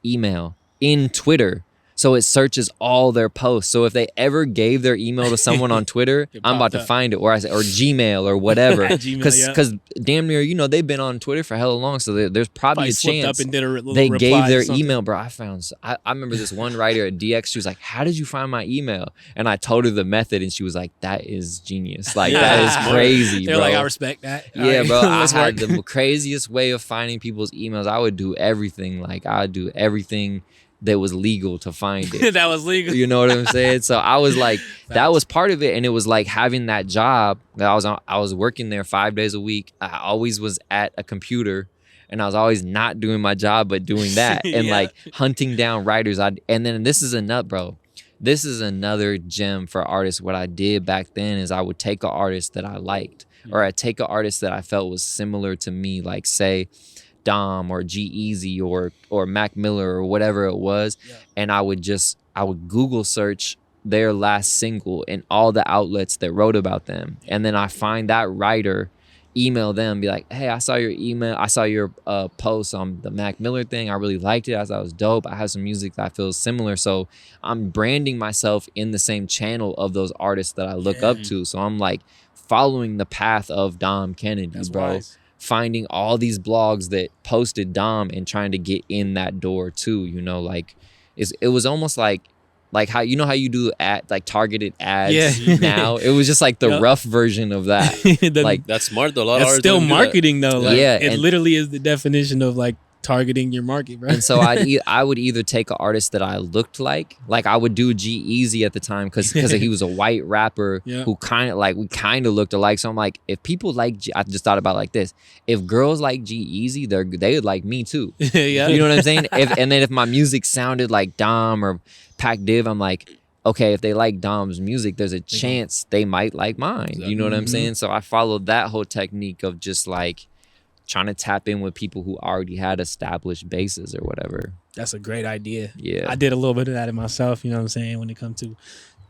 email in Twitter. So it searches all their posts. So if they ever gave their email to someone on Twitter, I'm about to find it, or Gmail or whatever. Because damn near, you know, they've been on Twitter for hella long. So there's probably a chance up and did a they gave their email, bro. I remember this one writer at DX, she was like, how did you find my email? And I told her the method, and she was like, that is genius. Like, that is crazy, They're bro. like, I respect that. Yeah, right. bro. I had the craziest way of finding people's emails. I would do everything. Like, I would do everything that was legal to find it. That was legal. You know what I'm saying? So I was like, that was part of it. And it was like having that job that I was working there 5 days a week. I always was at a computer, and I was always not doing my job, but doing that and like hunting down writers. And then this is a nut, bro. This is another gem for artists. What I did back then is I would take an artist that I liked, or I'd take an artist that I felt was similar to me, like say Dom or G-Eazy or Mac Miller or whatever it was. And I would Google search their last single in all the outlets that wrote about them. And then I find that writer, email them, be like, hey, I saw your email. I saw your post on the Mac Miller thing. I really liked it. I thought it was dope. I have some music that I feel similar. So I'm branding myself in the same channel of those artists that I look up to. So I'm like following the path of Dom Kennedy, bro. Wise. Finding all these blogs that posted Dom and trying to get in that door too, you know, like it was almost like how, you know how you do targeted ads now? It was just like the rough version of that. Like, that's smart though. A lot of artists still marketing though. Like, it and literally is the definition of like targeting your market, bro. And so I would either take an artist that I looked like I would do G-Eazy at the time because he was a white rapper who kind of looked alike. So I'm like, if people like I just thought about it like this: if girls like G-Eazy, they would like me too. You know what I'm saying? And then if my music sounded like Dom or Pac Div, I'm like, okay, if they like Dom's music, there's a chance they might like mine. Exactly. You know what I'm saying? So I followed that whole technique of just like trying to tap in with people who already had established bases or whatever. That's a great idea. Yeah. I did a little bit of that in myself, you know what I'm saying, when it comes to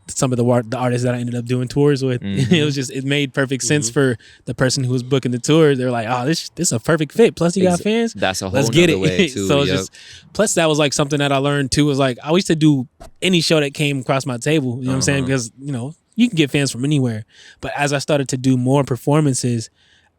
some of the artists that I ended up doing tours with. It made perfect sense for the person who was booking the tour. They're like, oh, this is a perfect fit. Plus you got fans. That's a whole Let's get it. Way too. So plus that was like something that I learned too, was like, I used to do any show that came across my table, you know what I'm saying? Because, you know, you can get fans from anywhere. But as I started to do more performances,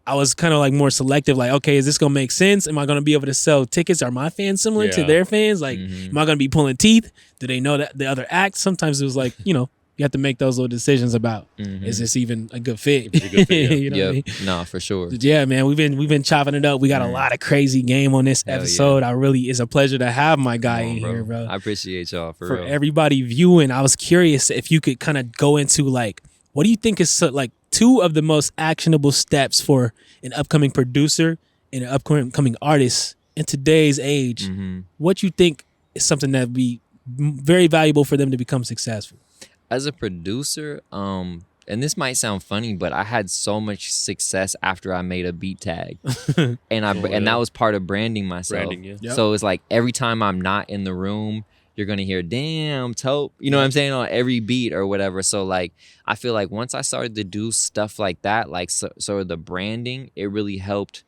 I was kind of like more selective, like, okay, is this going to make sense? Am I going to be able to sell tickets? Are my fans similar to their fans? Like, am I going to be pulling teeth? Do they know that the other act? Sometimes it was like, you know, you have to make those little decisions about, is this even a good fit? You know what I mean? No, for sure. Yeah, man, we've been chopping it up. We got a lot of crazy game on this episode. It's a pleasure to have my guy in here, bro. I appreciate y'all for real. Everybody viewing, I was curious if you could kind of go into like, what do you think is like 2 of the most actionable steps for an upcoming producer and an upcoming artist in today's age? What you think is something that would be very valuable for them to become successful? As a producer, and this might sound funny, but I had so much success after I made a beat tag, and that was part of branding myself. So it's like every time I'm not in the room, you're gonna hear "damn Tope," you know what I'm saying, on every beat or whatever. So like, I feel like once I started to do stuff like that, like so the branding, it really helped.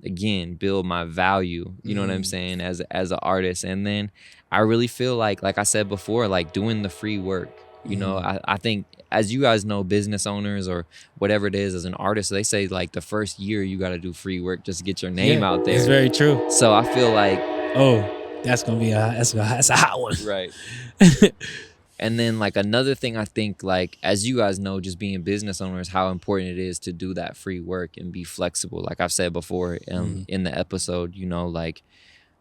Again, build my value. You know what I'm saying, as an artist. And then I really feel like I said before, like doing the free work. You know, I think, as you guys know, business owners or whatever it is, as an artist, they say like the first year you got to do free work just to get your name out there. It's very true. So I feel like, that's gonna be that's a hot one, right? And then like another thing, I think, like, as you guys know, just being business owners, how important it is to do that free work and be flexible. Like I've said before in the episode, you know, like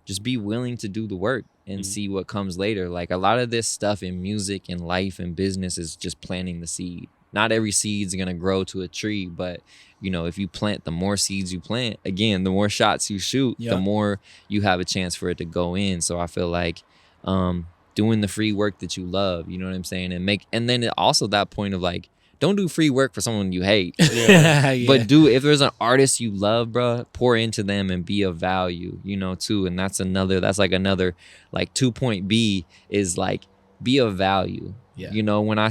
just be willing to do the work and see what comes later. Like a lot of this stuff in music and life and business is just planting the seed. Not every seed's gonna grow to a tree, but you know, if you plant, the more seeds you plant, again, the more shots you shoot, the more you have a chance for it to go in. So I feel like doing the free work that you love, you know what I'm saying? And then also that point of like, don't do free work for someone you hate. But if there's an artist you love, bro, pour into them and be of value, you know, too. And that's like another like 2.B is like, be of value. You know, when I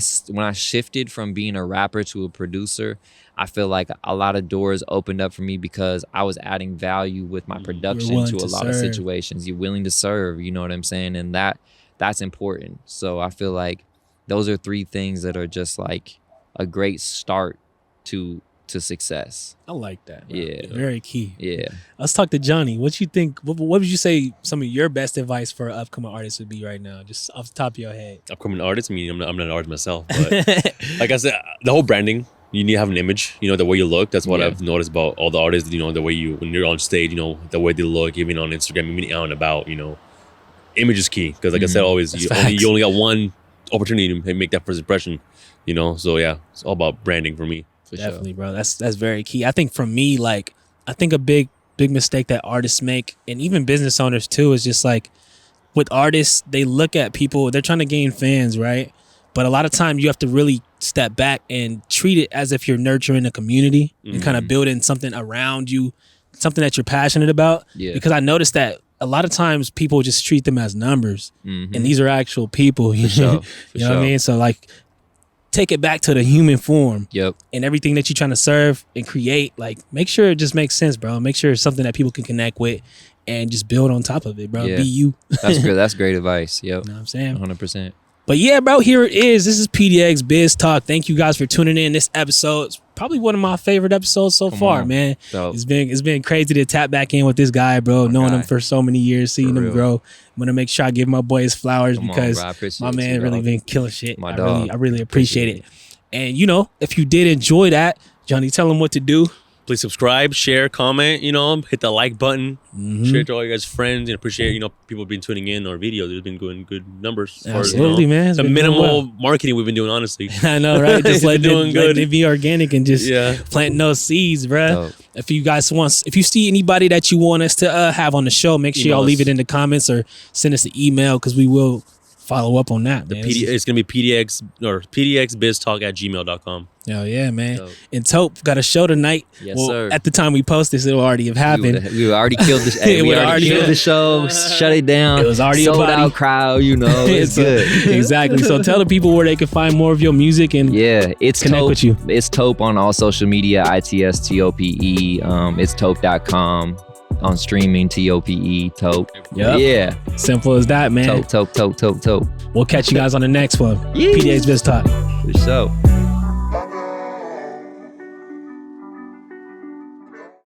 shifted from being a rapper to a producer, I feel like a lot of doors opened up for me because I was adding value with my production to a lot of situations. You're willing to serve, you know what I'm saying? And that's important. So I feel like those are 3 things that are just like a great start to success. I like that, bro. Yeah. Very key. Yeah. Let's talk to Johnny. What you think? What would you say some of your best advice for upcoming artists would be right now, just off the top of your head? Upcoming artists. I mean, I'm not an artist myself, but like I said, the whole branding. You need to have an image. You know, the way you look. That's what I've noticed about all the artists. You know, the way when you're on stage. You know, the way they look, even on Instagram, even out and about. You know, image is key because, like I said, always you only got one opportunity to make that first impression. You know, so yeah, it's all about branding for me. Definitely, bro. That's very key. I think for me, like, I think a big mistake that artists make, and even business owners too, is just like with artists, they look at people, they're trying to gain fans, right? But a lot of times you have to really step back and treat it as if you're nurturing a community and kind of building something around you, something that you're passionate about. Yeah. Because I noticed that a lot of times people just treat them as numbers, and these are actual people. You know what I mean? So like, take it back to the human form. Yep. And everything that you're trying to serve and create, like, make sure it just makes sense, bro. Make sure it's something that people can connect with and just build on top of it, bro. Yeah. Be you. That's good. That's great advice. Yep. You know what I'm saying? 100%. But yeah, bro, here it is. This is PDX Biz Talk. Thank you guys for tuning in. This episode is probably one of my favorite episodes so far, man. Dope. It's been crazy to tap back in with this guy, bro. Knowing him for so many years, seeing him grow. I'm gonna make sure I give my boy his flowers because my man really been killing shit. I really appreciate it. And you know, if you did enjoy that, Johnny, tell them what to do. Please subscribe, share, comment, you know, hit the like button, share it to all your guys' friends, and appreciate, you know, people been tuning in our videos. There's been good numbers. Absolutely, man. The minimal marketing we've been doing, honestly. I know, right? Just let it be organic and just planting those seeds, bro. Dope. If you see anybody that you want us to have on the show, make sure y'all leave it in the comments or send us an email because we will follow up on that, man. It's going to be PDxBizTalk@gmail.com. Oh, yeah, man. Dope. And Tope got a show tonight. Yes, sir. At the time we post this, it'll already have happened. We already killed the show. We already killed the show, shut it down. It was already sold out crowd, you know. It's good. Exactly. So tell the people where they can find more of your music and it's connect with you. It's Tope on all social media, ITSTOPE. It's Tope.com. On streaming, TOPE, Tope. Yep. Yeah. Simple as that, man. Tope. We'll catch you guys on the next one. PDX Biz Talk. For sure.